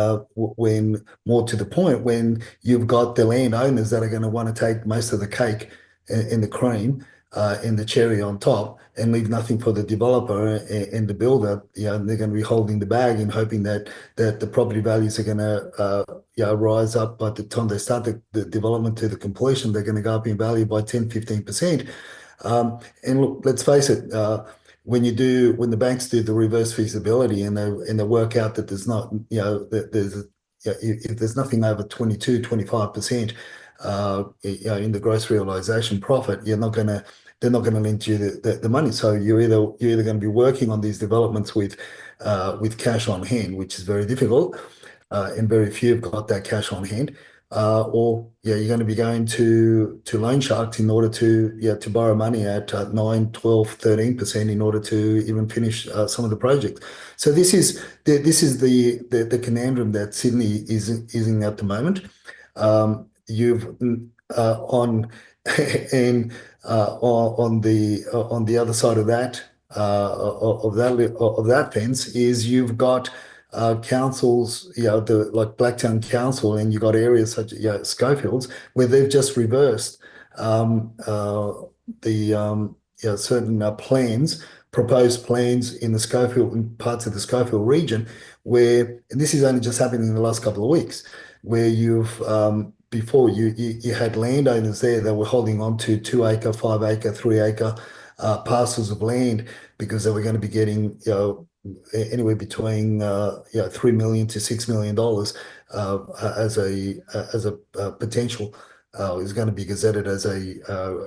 more to the point, when you've got the landowners that are going to want to take most of the cake and the cream and the cherry on top, and leave nothing for the developer and the builder. They're going to be holding the bag and hoping that the property values are going to rise up by the time they start the development to the completion. They're going to go up in value by 10-15%. And look, let's face it. When the banks do the reverse feasibility and they work out that there's not, that if there's nothing over 22-25% in the gross realization profit, they're not going to lend you the money. So you're either going to be working on these developments with cash on hand, which is very difficult, and very few have got that cash on hand. Or you're going to be going to loan sharks in order to borrow money at 9, 12, 13% in order to even finish some of the projects. So this is the conundrum that Sydney is in at the moment. You've on and on the other side of that fence is you've got councils, like Blacktown Council, and you've got areas such as Schofields where they've just reversed certain proposed plans in the Schofield, in parts of the Schofield region, and this is only just happening in the last couple of weeks, where you've before you had landowners there that were holding on to 2-acre, 5-acre, 3-acre parcels of land because they were going to be getting anywhere between $3 million to $6 million as a potential is going to be gazetted as a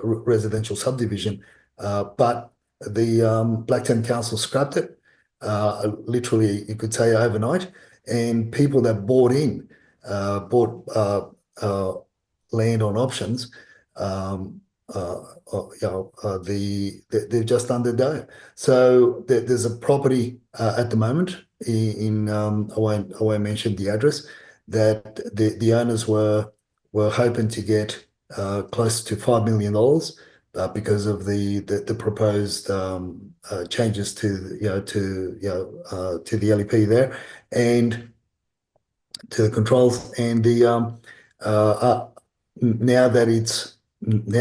residential subdivision, but the Blacktown Council scrapped it, literally you could say overnight, and people that bought land on options, they've just underdone. So there's a property at the moment I won't mention the address, that the owners were hoping to get close to $5 million because of the proposed changes to the LEP there and to the controls, and now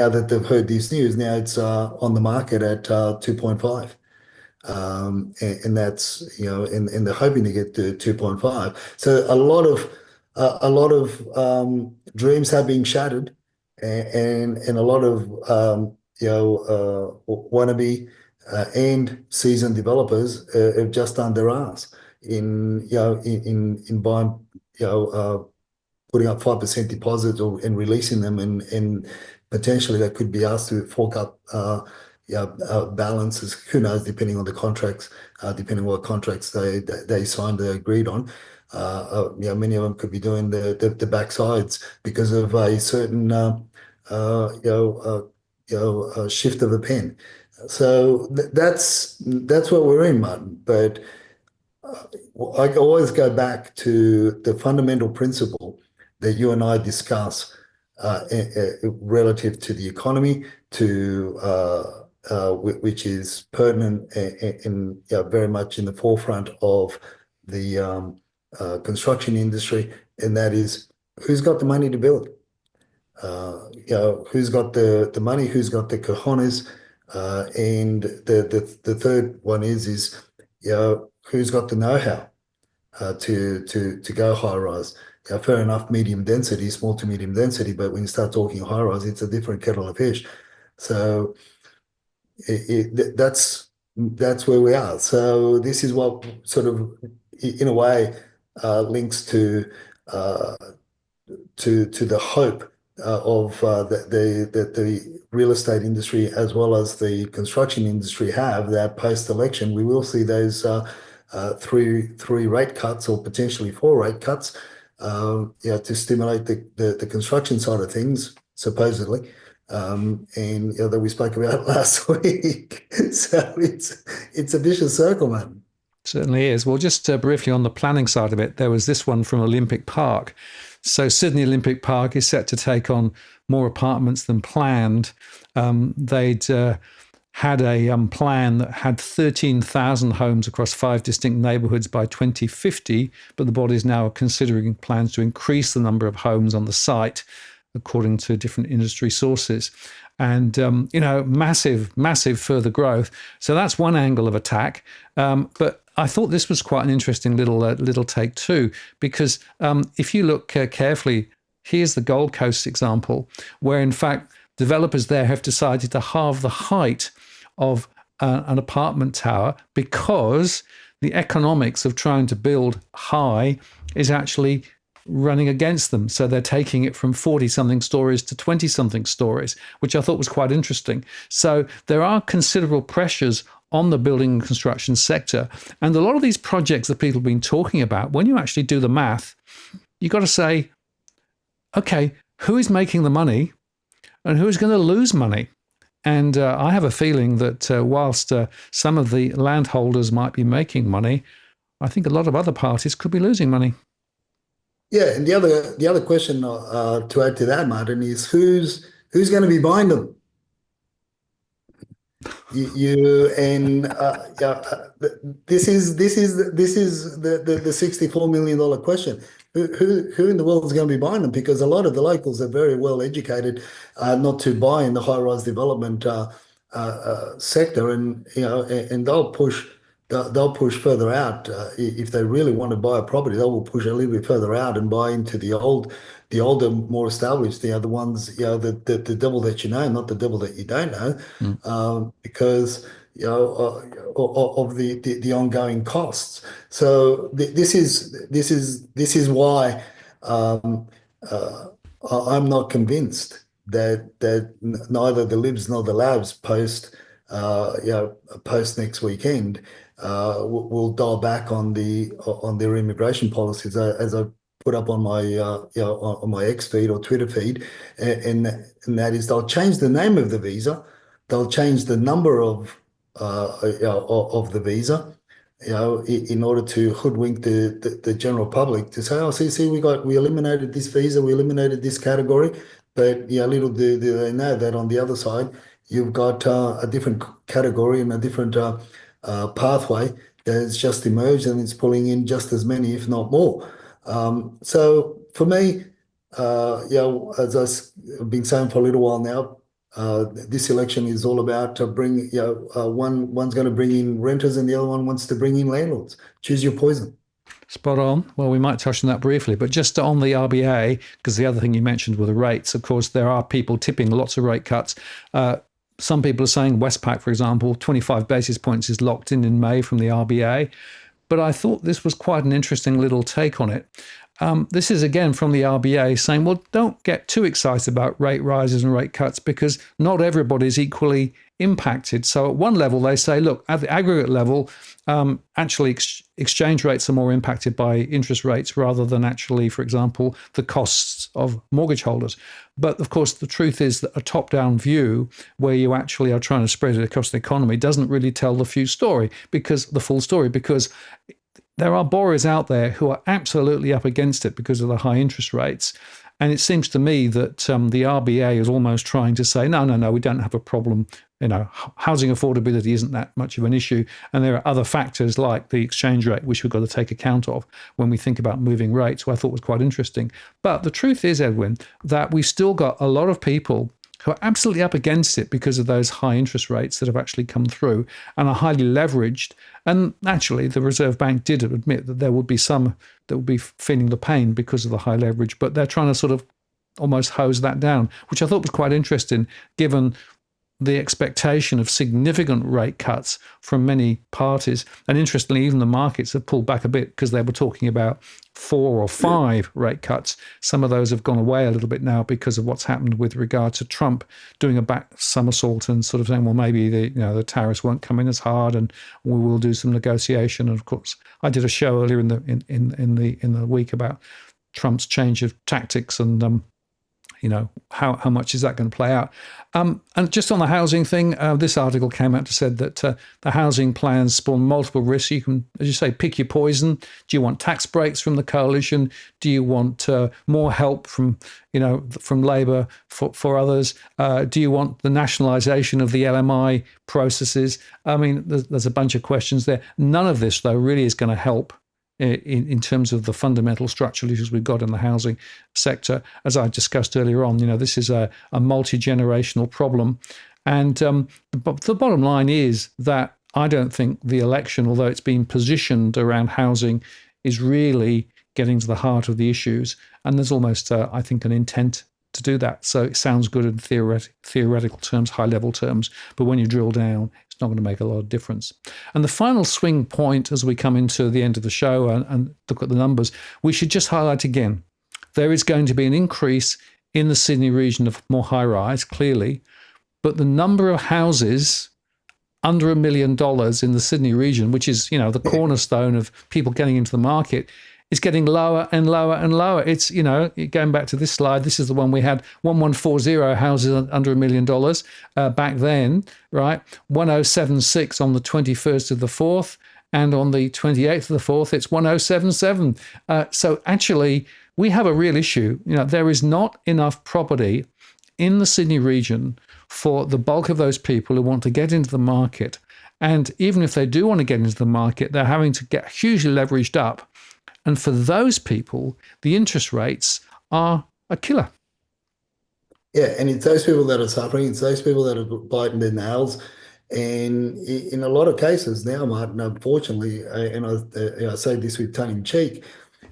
that they've heard this news, now it's on the market at 2.5. And that's, and they're hoping to get to 2.5. So a lot of dreams have been shattered, and a lot of wannabe and seasoned developers have just done their ass in buying, putting up 5% deposits and releasing them, and potentially they could be asked to fork up balances. Who knows? Depending on the contracts, depending on what contracts they signed, they agreed on. Many of them could be doing the backsides because of a certain shift of a pen. So that's what we're in, Martin. But I always go back to the fundamental principle that you and I discuss relative to the economy, which is pertinent and very much in the forefront of the construction industry, and that is who's got the money to build. Who's got the money, who's got the cojones, and the third one is who's got the know-how to go high rise. Fair enough, medium density, small to medium density, but when you start talking high rise, it's a different kettle of fish. So that's where we are. So this is what sort of, in a way, links to the hope of that the real estate industry as well as the construction industry have, that post-election we will see those three rate cuts or potentially 4 rate cuts, to stimulate the construction side of things, supposedly, and that we spoke about last week. So it's a vicious circle, man. Certainly is. Well, just briefly on the planning side of it, there was this one from Olympic Park. So Sydney Olympic Park is set to take on more apartments than planned. They'd had a plan that had 13,000 homes across 5 distinct neighbourhoods by 2050, but the body is now considering plans to increase the number of homes on the site according to different industry sources. And, massive further growth. So that's one angle of attack. But I thought this was quite an interesting little take too, because if you look carefully, here's the Gold Coast example, where in fact developers there have decided to halve the height of an apartment tower because the economics of trying to build high is actually running against them. So they're taking it from 40-something stories to 20-something stories, which I thought was quite interesting. So there are considerable pressures on the building and construction sector. And a lot of these projects that people have been talking about, when you actually do the math, you've got to say, okay, who is making the money and who is going to lose money? And I have a feeling that whilst some of the landholders might be making money, I think a lot of other parties could be losing money. Yeah, and the other question to add to that, Martin, is who's going to be buying them? This is the $64 million question. Who in the world is going to be buying them? Because a lot of the locals are very well educated not to buy in the high-rise development sector, and they'll push further out if they really want to buy a property. They will push a little bit further out and buy into the older, more established, the ones, the devil that you know, not the devil that you don't know, because of the ongoing costs. So this is why I'm not convinced that neither the libs nor the labs post next weekend will dial back on their immigration policies, as I put up on my on my X feed or Twitter feed, and that is they'll change the name of the visa, they'll change the number of the visa, in order to hoodwink the general public to say, oh, see, we eliminated this visa, we eliminated this category, but little do they know that on the other side you've got a different category and a different pathway that's just emerged, and it's pulling in just as many, if not more. So for me, as I've been saying for a little while now, this election is all about one's going to bring in renters and the other one wants to bring in landlords. Choose your poison. Spot on. Well, we might touch on that briefly, but just on the RBA, because the other thing you mentioned were the rates. Of course, there are people tipping lots of rate cuts. Some people are saying Westpac, for example, 25 basis points is locked in May from the RBA. But I thought this was quite an interesting little take on it. This is again from the RBA saying, well, don't get too excited about rate rises and rate cuts because not everybody is equally impacted. So at one level, they say, look, at the aggregate level, actually exchange rates are more impacted by interest rates rather than actually, for example, the costs of mortgage holders. But of course, the truth is that a top-down view where you actually are trying to spread it across the economy doesn't really tell the full story, because there are borrowers out there who are absolutely up against it because of the high interest rates. And it seems to me that the RBA is almost trying to say, no, we don't have a problem. Housing affordability isn't that much of an issue. And there are other factors like the exchange rate, which we've got to take account of when we think about moving rates, which I thought was quite interesting. But the truth is, Edwin, that we've still got a lot of people who are absolutely up against it because of those high interest rates that have actually come through and are highly leveraged. And actually, the Reserve Bank did admit that there would be some that would be feeling the pain because of the high leverage, but they're trying to sort of almost hose that down, which I thought was quite interesting, given the expectation of significant rate cuts from many parties. And interestingly, even the markets have pulled back a bit because they were talking about 4 or 5 rate cuts. Some of those have gone away a little bit now because of what's happened with regard to Trump doing a back somersault and sort of saying, well, maybe the tariffs won't come in as hard and we will do some negotiation. And of course, I did a show earlier in the week about Trump's change of tactics and how much is that going to play out? And just on the housing thing, this article came out to said that the housing plans spawn multiple risks. You can, as you say, pick your poison. Do you want tax breaks from the coalition? Do you want more help from Labor for others? Do you want the nationalisation of the LMI processes? I mean, there's a bunch of questions there. None of this, though, really is going to help in terms of the fundamental structural issues we've got in the housing sector. As I discussed earlier on, this is a multi-generational problem. And the bottom line is that I don't think the election, although it's been positioned around housing, is really getting to the heart of the issues. And there's almost, I think, an intent to do that. So it sounds good in theoretical terms, high-level terms, but when you drill down, it's not going to make a lot of difference. And the final swing point as we come into the end of the show and look at the numbers, we should just highlight again, there is going to be an increase in the Sydney region of more high-rise, clearly, but the number of houses under $1 million in the Sydney region, which is, the cornerstone of people getting into the market, is getting lower and lower and lower. It's, going back to this slide, this is the one we had, 1140 houses under $1 million back then, right? 1076 on the 21st of the 4th, and on the 28th of the 4th, it's 1077. So actually, we have a real issue. There is not enough property in the Sydney region for the bulk of those people who want to get into the market. And even if they do want to get into the market, they're having to get hugely leveraged up. And for those people, the interest rates are a killer. Yeah, and it's those people that are suffering. It's those people that are biting their nails. And in a lot of cases now, Martin, unfortunately, and I say this with tongue in cheek,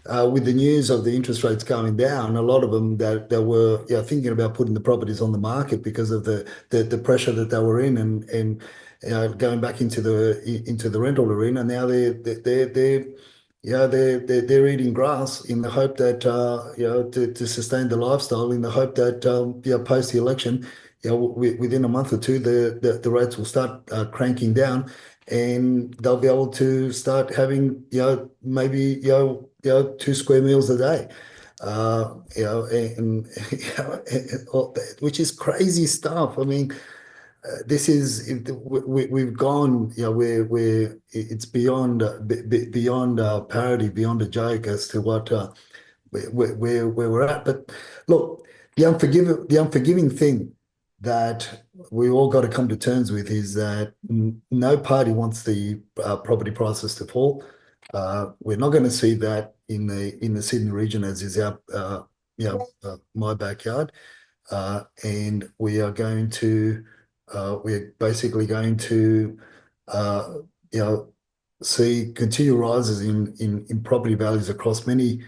with the news of the interest rates going down, a lot of them that were thinking about putting the properties on the market because of the pressure that they were in, and going back into the rental arena. Now they're eating grass in the hope that to sustain the lifestyle, in the hope that post the election, within a month or two the rates will start cranking down, and they'll be able to start having maybe 2 square meals a day, and which is crazy stuff. I mean, we've gone, where it's beyond parody, beyond a joke as to what where we're at. But look, the unforgiving thing that we all got to come to terms with is that no party wants the property prices to fall. We're not going to see that in the Sydney region, as is my backyard, and we're basically going to see continual rises in property values across many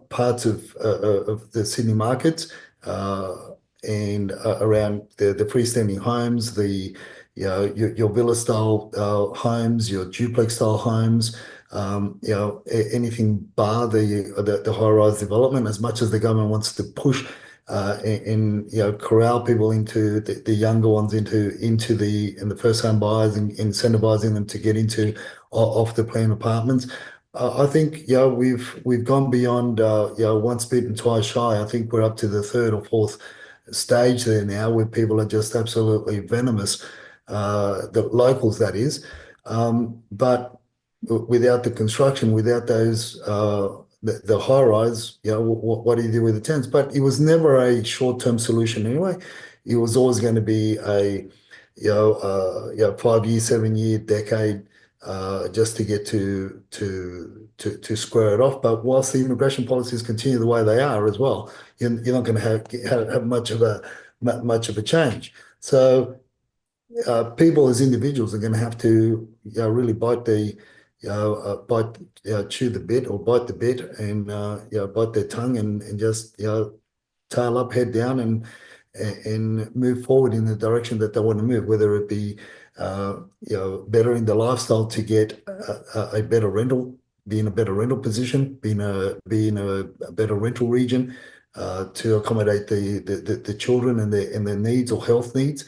parts of the Sydney markets, and around the freestanding homes, your villa style homes, your duplex style homes, anything bar the high rise development. As much as the government wants to push and corral people into the younger ones into the first home buyers, and incentivizing them to get into off the plan apartments. I think we've gone beyond once bitten twice shy. I think we're up to the 3rd or 4th stage there now, where people are just absolutely venomous, the locals, that is. But without the construction, without those the high rise, what do you do with the tenants? But it was never a short-term solution anyway. It was always going to be a 5-year, 7-year, decade, just to get to square it off. But whilst the immigration policies continue the way they are as well, you're not going to have much of a change. So people as individuals are going to have to really chew the bit, or bite the bit, and bite their tongue, and just tail up, head down, and move forward in the direction that they want to move, whether it be better in the lifestyle to get a better rental, be in a better rental position, be in a better rental region, to accommodate the children and their needs or health needs,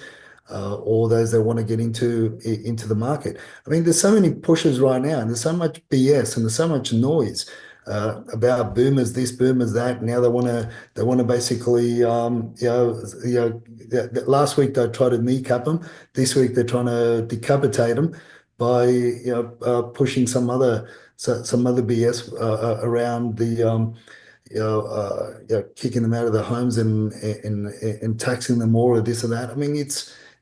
or those that want to get into the market. I mean, there's so many pushes right now, and there's so much BS, and there's so much noise about boomers this, boomers that. Now they want to basically, last week they tried to kneecap them. This week they're trying to decapitate them by pushing some other BS around the kicking them out of their homes, and taxing them more, or this or that. I mean,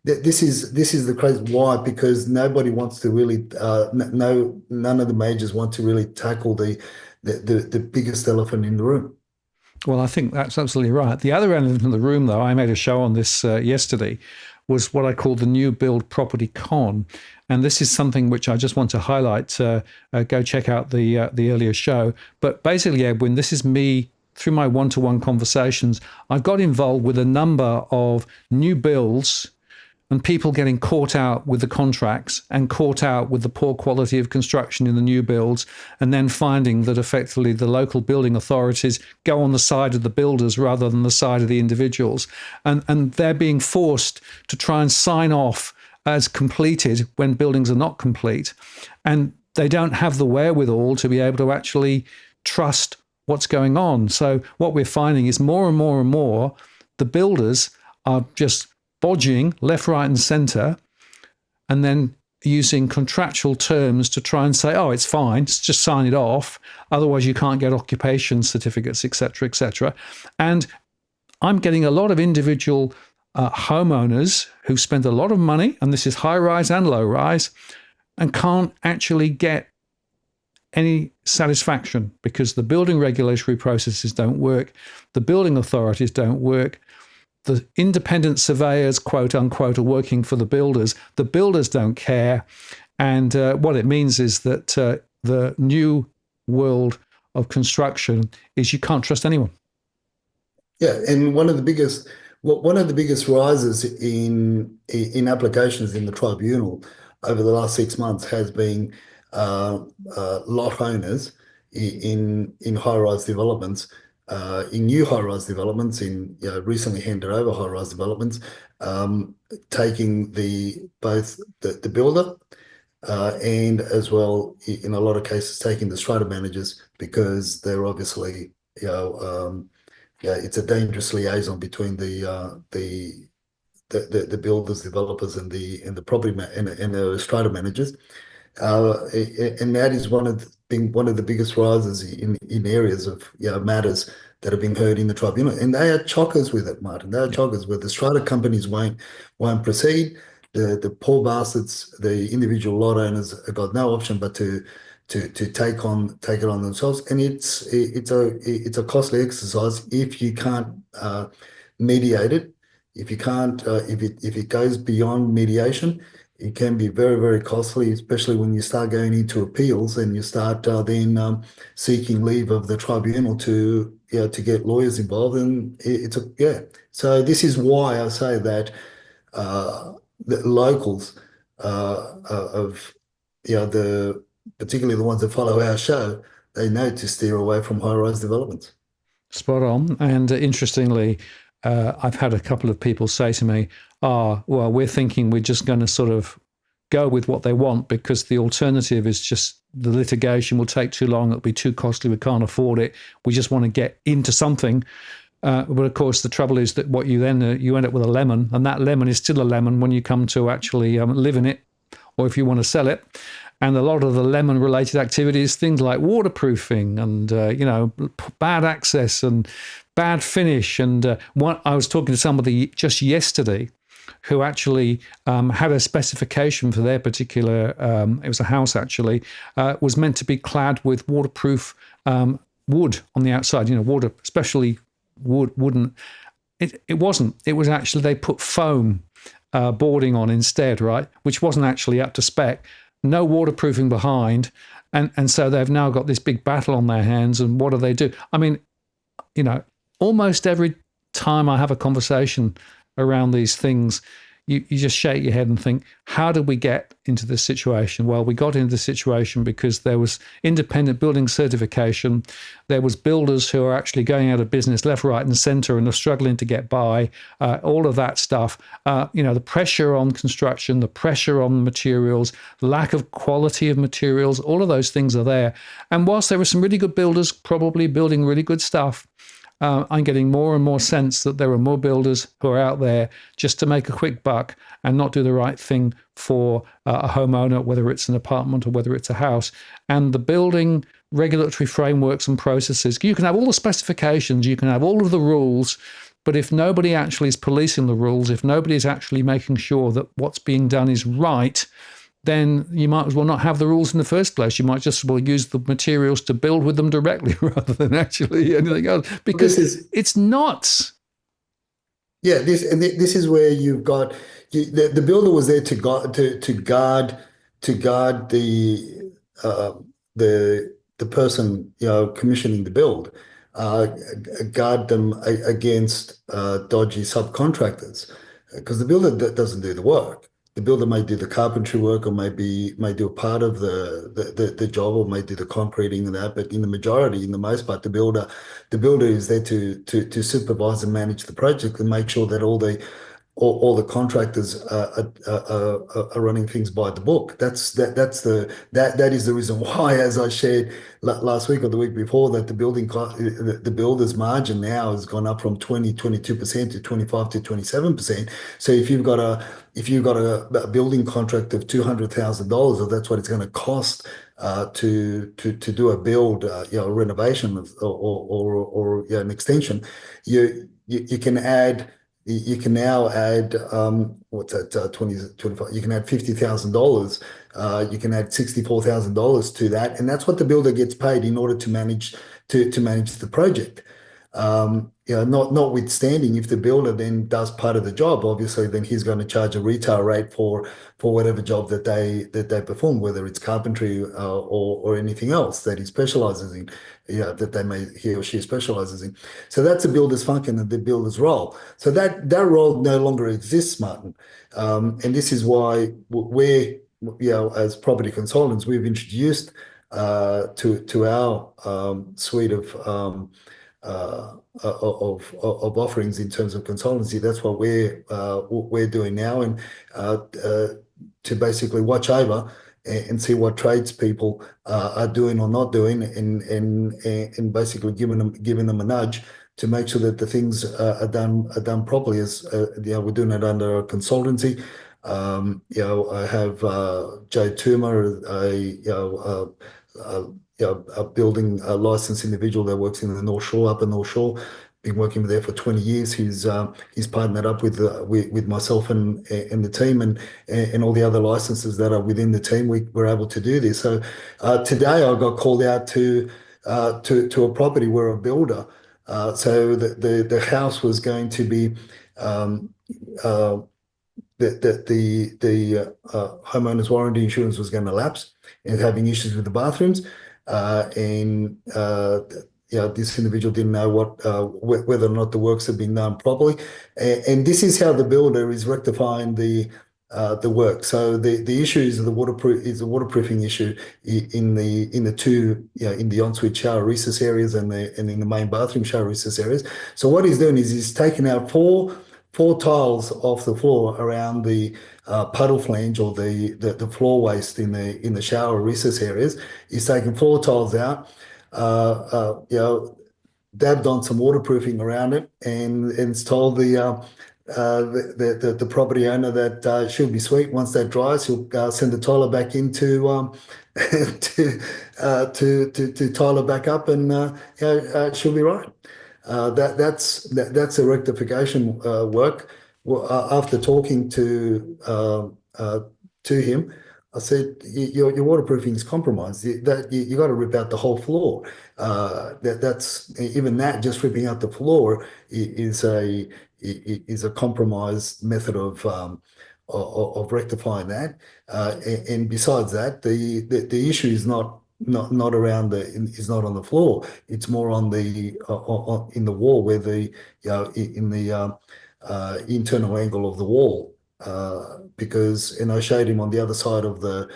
this is the crazy why, because nobody wants to really no none of the majors want to really tackle the biggest elephant in the room. Well, I think that's absolutely right. The other element in the room, though, I made a show on this yesterday, was what I call the new build property con. And this is something which I just want to highlight. Go check out the earlier show. But basically, Edwin, this is me through my one-to-one conversations. I've got involved with a number of new builds and people getting caught out with the contracts and caught out with the poor quality of construction in the new builds, and then finding that effectively the local building authorities go on the side of the builders rather than the side of the individuals. And they're being forced to try and sign off as completed when buildings are not complete. And they don't have the wherewithal to be able to actually trust what's going on. So what we're finding is more and more and more, the builders are just bodging left, right, and centre, and then using contractual terms to try and say, oh, it's fine, just sign it off. Otherwise, you can't get occupation certificates, etc., etc. And I'm getting a lot of individual homeowners who spend a lot of money, and this is high rise and low rise, and can't actually get any satisfaction because the building regulatory processes don't work, the building authorities don't work. The independent surveyors, quote unquote, are working for the builders. The builders don't care. And what it means is that the new world of construction is you can't trust anyone. Yeah, and one of the biggest rises in applications in the tribunal over the last 6 months has been lot owners in high-rise developments. In new high-rise developments, in recently handed over high-rise developments, taking both the builder and as well, in a lot of cases, taking the strata managers, because they're obviously it's a dangerous liaison between the builders, developers, and the property and the strata managers. And that is one of the biggest rises in areas of matters that are being heard in the tribunal, and they are chockers with it, Martin. They are chockers with the strata companies won't proceed. The poor bastards, the individual lot owners, have got no option but to take it on themselves, and it's a costly exercise if you can't mediate it. If you can't, if it goes beyond mediation, it can be very, very costly, especially when you start going into appeals and you start then seeking leave of the tribunal to get lawyers involved. And So this is why I say that the locals particularly the ones that follow our show, they know to steer away from high-rise developments. Spot on. And interestingly, I've had a couple of people say to me, well, we're thinking we're just going to sort of go with what they want because the alternative is just the litigation will take too long. It'll be too costly. We can't afford it. We just want to get into something. But of course, the trouble is that what you end up with a lemon, and that lemon is still a lemon when you come to actually live in it, or if you want to sell it. And a lot of the lemon-related activities, things like waterproofing and bad access and bad finish. And I was talking to somebody just yesterday who actually had a specification for their particular, it was a house actually, was meant to be clad with waterproof wood on the outside, water, especially wooden. It wasn't. It was actually, they put foam boarding on instead, right? Which wasn't actually up to spec. No waterproofing behind. And so they've now got this big battle on their hands. And what do? I mean, almost every time I have a conversation around these things, you just shake your head and think, how did we get into this situation? Well, we got into this situation because there was independent building certification. There was builders who are actually going out of business left, right, and centre and are struggling to get by. All of that stuff. The pressure on construction, the pressure on materials, lack of quality of materials, all of those things are there. And whilst there were some really good builders probably building really good stuff, I'm getting more and more sense that there are more builders who are out there just to make a quick buck and not do the right thing for a homeowner, whether it's an apartment or whether it's a house. And the building regulatory frameworks and processes, you can have all the specifications, you can have all of the rules, But if nobody actually is policing the rules, if nobody is actually making sure that what's being done is right, then you might as well not have the rules in the first place. You might just as well use the materials to build with them directly rather than actually anything else, because it's not. Yeah, this is where you've got the builder was there to guard uh, the person commissioning the build, uh, guard them against dodgy subcontractors, because the builder doesn't do the work. The builder may do the carpentry work, or may do a part of the job, or may do the concreting and that. But in the most part, the builder is there to supervise and manage the project and make sure that all the contractors are running things by the book. That is the reason why, as I shared last week or the week before, that the builder's margin now has gone up from 22% to 25 to 27%. So if you've got a building contract of $200,000, or that's what it's going to cost to do a build, a renovation or an extension, you can add. You can now add what's that 20, 25, you can add $50,000, you can add $64,000 to that, and that's what the builder gets paid in order to manage the project. Notwithstanding, if the builder then does part of the job, obviously then he's going to charge a retail rate for whatever job that they perform, whether it's carpentry or anything else that he specializes in, he or she specializes in. So that's the builder's function and the builder's role. So that role no longer exists, Martin. And this is why we're, as property consultants, we've introduced to our suite of offerings in terms of consultancy. That's what we're doing now, and to basically watch over and see what tradespeople are doing or not doing, and basically giving them a nudge to make sure that the things are done properly. As we're doing it under a consultancy. I have Joe Toomer, a building licensed individual that works in the Upper North Shore. Been working there for 20 years. He's partnered up with myself and the team and all the other licenses that are within the team. We're able to do this. So today I got called out to a property where a builder. So the house was going to be. The homeowner's warranty insurance was going to lapse and having issues with the bathrooms, and this individual didn't know whether or not the works had been done properly, and this is how the builder is rectifying the work. So the issue is the waterproofing issue in the ensuite shower recess areas and in the main bathroom shower recess areas. So what he's doing is he's taken out four tiles off the floor around the puddle flange, or the floor waste in the shower recess areas. He's taken 4 tiles out, dabbed on some waterproofing around it, and it's told the property owner that she'll be sweet once that dries. He'll send the tiler back in to tile it back up, and she'll be right. That's a rectification work. Well, after talking to him, I said, your waterproofing is compromised. You got to rip out the whole floor. That's even that, just ripping out the floor is a compromised method of rectifying that. And besides that, the issue is not around is not on the floor. It's more on in the wall, where in the internal angle of the wall. And I showed him on the other side of the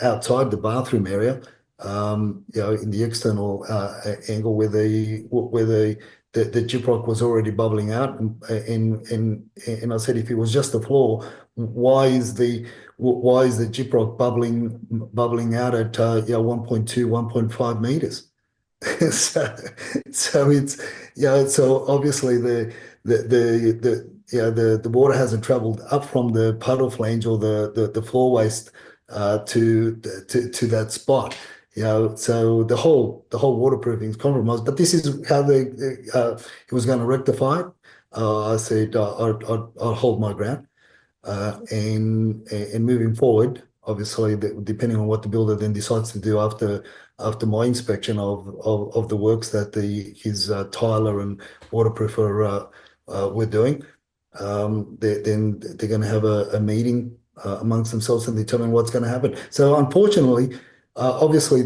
outside the bathroom area, in the external angle where the gyprock was already bubbling out, and I said, if it was just the floor, why is the gyprock bubbling out at 1.2, 1.5 meters? so it's so obviously the water hasn't traveled up from the puddle flange or the floor waste to that spot. So the whole waterproofing is compromised. But this is how he was going to rectify it. I said I'll hold my ground. And moving forward, obviously, depending on what the builder then decides to do after my inspection of the works that his tiler and waterproofer were doing, then they're going to have a meeting amongst themselves and determine what's going to happen. So unfortunately, obviously,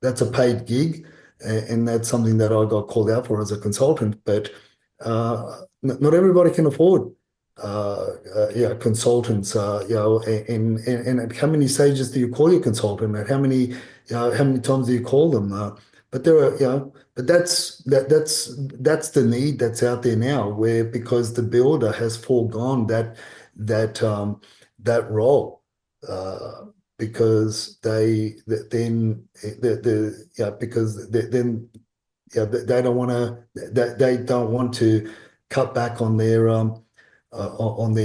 that's a paid gig, and that's something that I got called out for as a consultant. But not everybody can afford yeah, consultants, and how many stages do you call your consultant, and how many times do you call them? But there are, but that's the need that's out there now, where because the builder has foregone that that role, because then they don't want to they don't want to cut back on their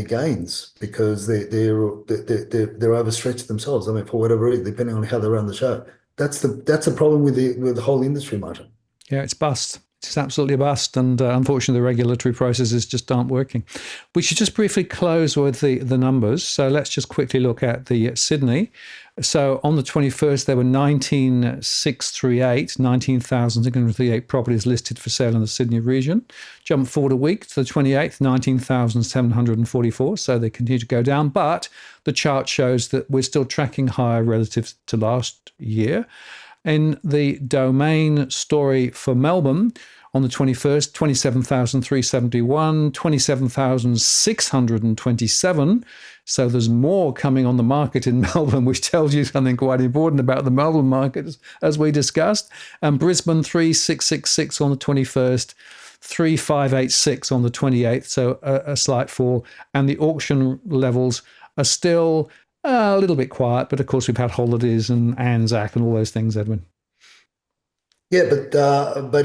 gains because they're overstretched themselves. I mean, for whatever reason, depending on how they run the show. That's the problem with the whole industry, Martin. Yeah, it's bust. It's absolutely a bust, and unfortunately, the regulatory processes just aren't working. We should just briefly close with the numbers. So let's just quickly look at the Sydney. So on the 21st, there were 19,638 properties listed for sale in the Sydney region. Jump forward a week to the 28th, 19,744. So they continue to go down, but the chart shows that we're still tracking higher relative to last year. In the domain story for Melbourne, on the 21st, 27,371, 27,627. So there's more coming on the market in Melbourne, which tells you something quite important about the Melbourne market, as we discussed. And Brisbane, 3,666 on the 21st, 3,586 on the 28th. So a slight fall. And the auction levels are still a little bit quiet, but of course we've had holidays and Anzac and all those things, Edwin. Yeah, but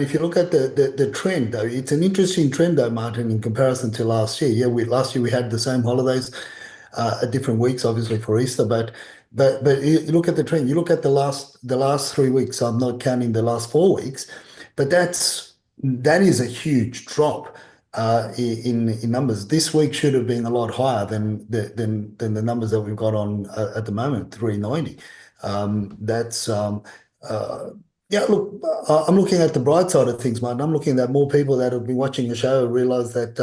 if you look at the trend though, it's an interesting trend though, Martin, in comparison to last year. Yeah, last year we had the same holidays at different weeks, obviously for Easter, but you look at the trend. You look at the last 3 weeks. I'm not counting the last 4 weeks, but that is a huge drop in numbers. This week should have been a lot higher than the numbers that we've got on at the moment, 390. That's Yeah, look, I'm looking at the bright side of things, Martin. I'm looking at more people that have been watching the show realize that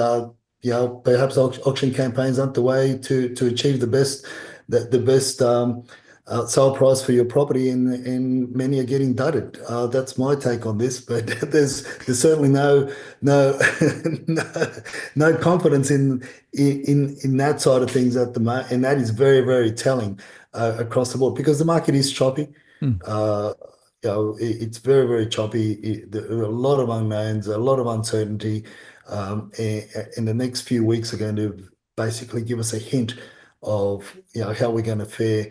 perhaps auction campaigns aren't the way to achieve the best sale price for your property, and many are getting dudded. That's my take on this, but there's certainly no no, no confidence in that side of things at the moment, and that is very, very telling across the board because the market is choppy. Hmm. It's very, very choppy. There are a lot of unknowns, a lot of uncertainty, and the next few weeks are going to basically give us a hint of how we're going to fare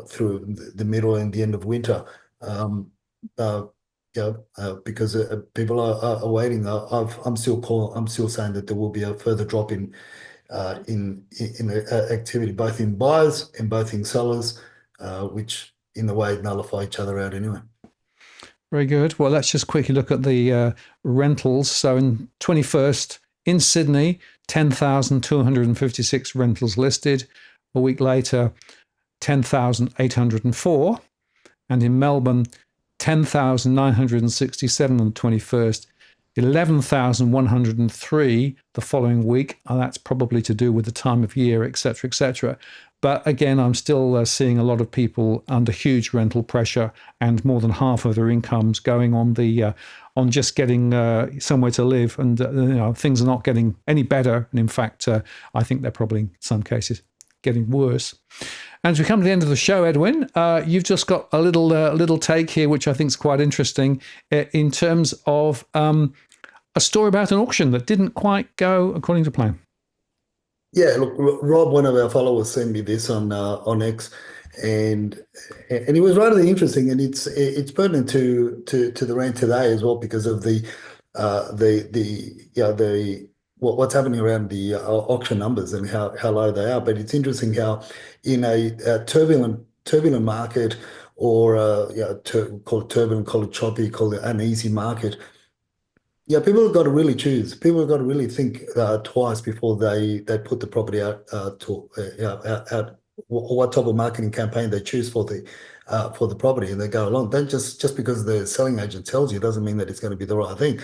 through the middle and the end of winter. Uh, because people are waiting. I'm still saying that there will be a further drop in activity, both in buyers and both in sellers, which in a way nullify each other out anyway. Very good. Well, let's just quickly look at the rentals. So in 21st, in Sydney, 10,256 rentals listed. A week later, 10,804. And in Melbourne, 10,967 on the 21st, 11,103 the following week. And that's probably to do with the time of year, etc., etc. But again, I'm still seeing a lot of people under huge rental pressure, and more than half of their incomes going on on just getting somewhere to live. And things are not getting any better. And in fact, I think they're probably in some cases getting worse. And as we come to the end of the show, Edwin, you've just got a little take here, which I think is quite interesting in terms of a story about an auction that didn't quite go according to plan. Yeah, look, Rob, one of our followers, sent me this on X, and it was rather interesting, and it's pertinent to the rant today as well because of what's happening around the auction numbers and how low they are. But it's interesting how in a turbulent market, or call it turbulent, call it choppy, call it uneasy market, Yeah, people have got to really choose. People have got to really think twice before they put the property out out what type of marketing campaign they choose for the property, and they go along. Don't just because the selling agent tells you doesn't mean that it's going to be the right thing.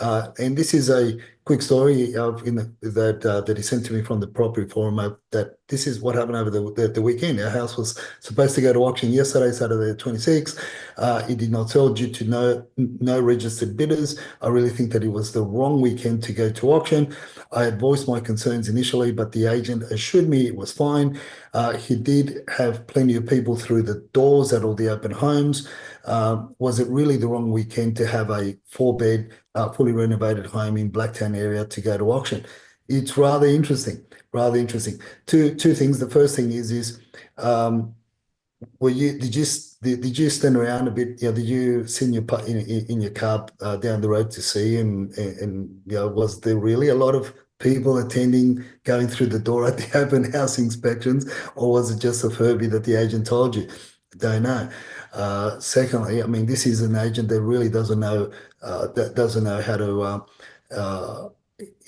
And this is a quick story that he sent to me from the property forum. That this is what happened over the weekend. Our house was supposed to go to auction yesterday, Saturday the 26th. It did not sell due to no registered bidders. I really think that it was the wrong weekend to go to auction. I had voiced my concerns initially, but the agent assured me it was fine. He did have plenty of people through the doors at all the open homes. Was it really the wrong weekend to have a 4-bed, fully renovated home in Blacktown area to go to auction? It's rather interesting. Rather interesting. Two things. The first thing is did you stand around a bit? Did you sit in your car down the road to see and was there really a lot of people attending, going through the door at the open house inspections, or was it just a Furby that the agent told you? Don't know. Secondly, I mean, this is an agent that really doesn't know how to.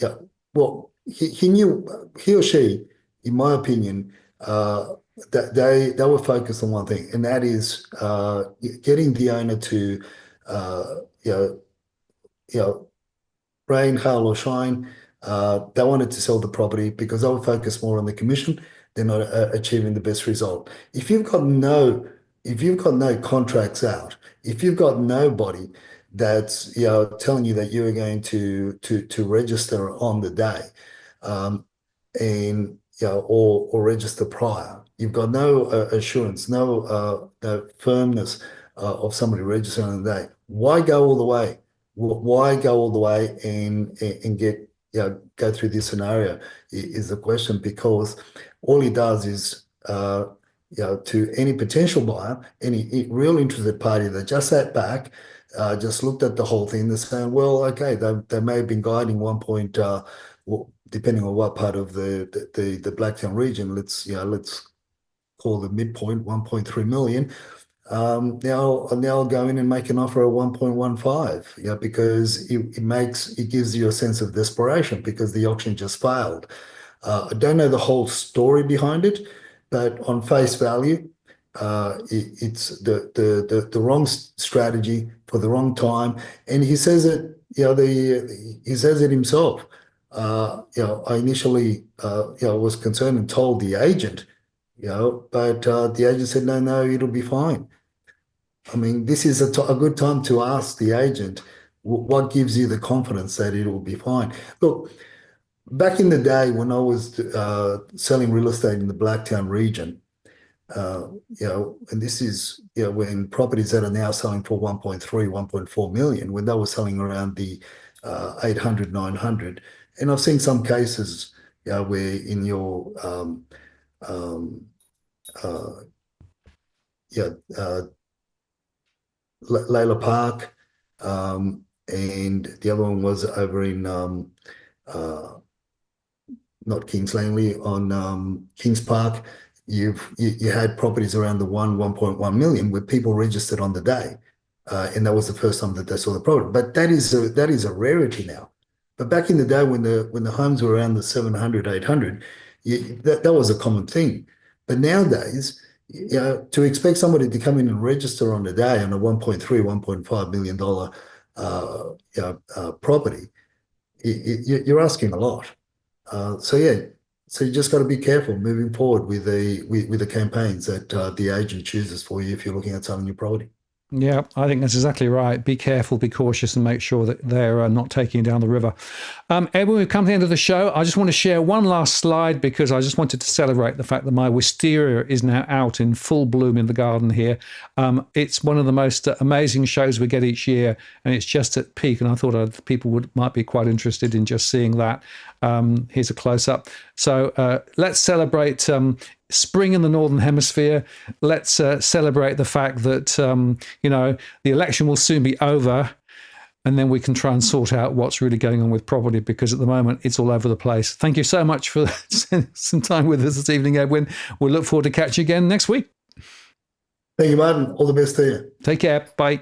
Yeah, well, he or she, in my opinion, that they were focused on one thing, and that is getting the owner to, you know, you know, rain, hail, or shine. They wanted to sell the property because they were focused more on the commission than on achieving the best result. If you've got no contracts out, if you've got nobody that's telling you that you're going to register on the day, and or register prior, you've got no assurance, no firmness of somebody registering on the day. Why go all the way? Why go all the way and get go through this scenario is the question, because all he does is to any potential buyer, any real interested party that just sat back, just looked at the whole thing, they're saying, well, okay, they may have been guiding depending on what part of the Blacktown region, let's call the midpoint 1.3 million. Now I'll go in and make an offer of 1.15, because it gives you a sense of desperation because the auction just failed. I don't know the whole story behind it, but on face value, it's the wrong strategy for the wrong time. And he says it, he says it himself. I initially, was concerned and told the agent, but the agent said, no, it'll be fine. I mean, this is a good time to ask the agent, what gives you the confidence that it will be fine? Look, back in the day when I was selling real estate in the Blacktown region, and this is, when properties that are now selling for 1.3, 1.4 million, when they were selling around the 800, 900. And I've seen some cases where in your Layla Park, and the other one was over in not Kings Langley, on Kings Park. You had properties around the 1.1 million where people registered on the day, and that was the first time that they saw the property. But that is a rarity now. But back in the day when the homes were around the 700, 800, that was a common thing. But nowadays, to expect somebody to come in and register on the day on a 1.3, $1.5 million property, you're asking a lot. So you just got to be careful moving forward with the campaigns that the agent chooses for you if you're looking at selling your property. Yeah, I think that's exactly right. Be careful, be cautious, and make sure that they're not taking you down the river. Edwin, we've come to the end of the show. I just want to share one last slide because I just wanted to celebrate the fact that my wisteria is now out in full bloom in the garden here. It's one of the most amazing shows we get each year, and it's just at peak. And I thought people might be quite interested in just seeing that. Here's a close-up. So let's celebrate spring in the Northern Hemisphere. Let's celebrate the fact that, the election will soon be over, and then we can try and sort out what's really going on with property, because at the moment it's all over the place. Thank you so much for spending some time with us this evening, Edwin. We'll look forward to catching you again next week. Thank you, Martin. All the best to you. Take care. Bye.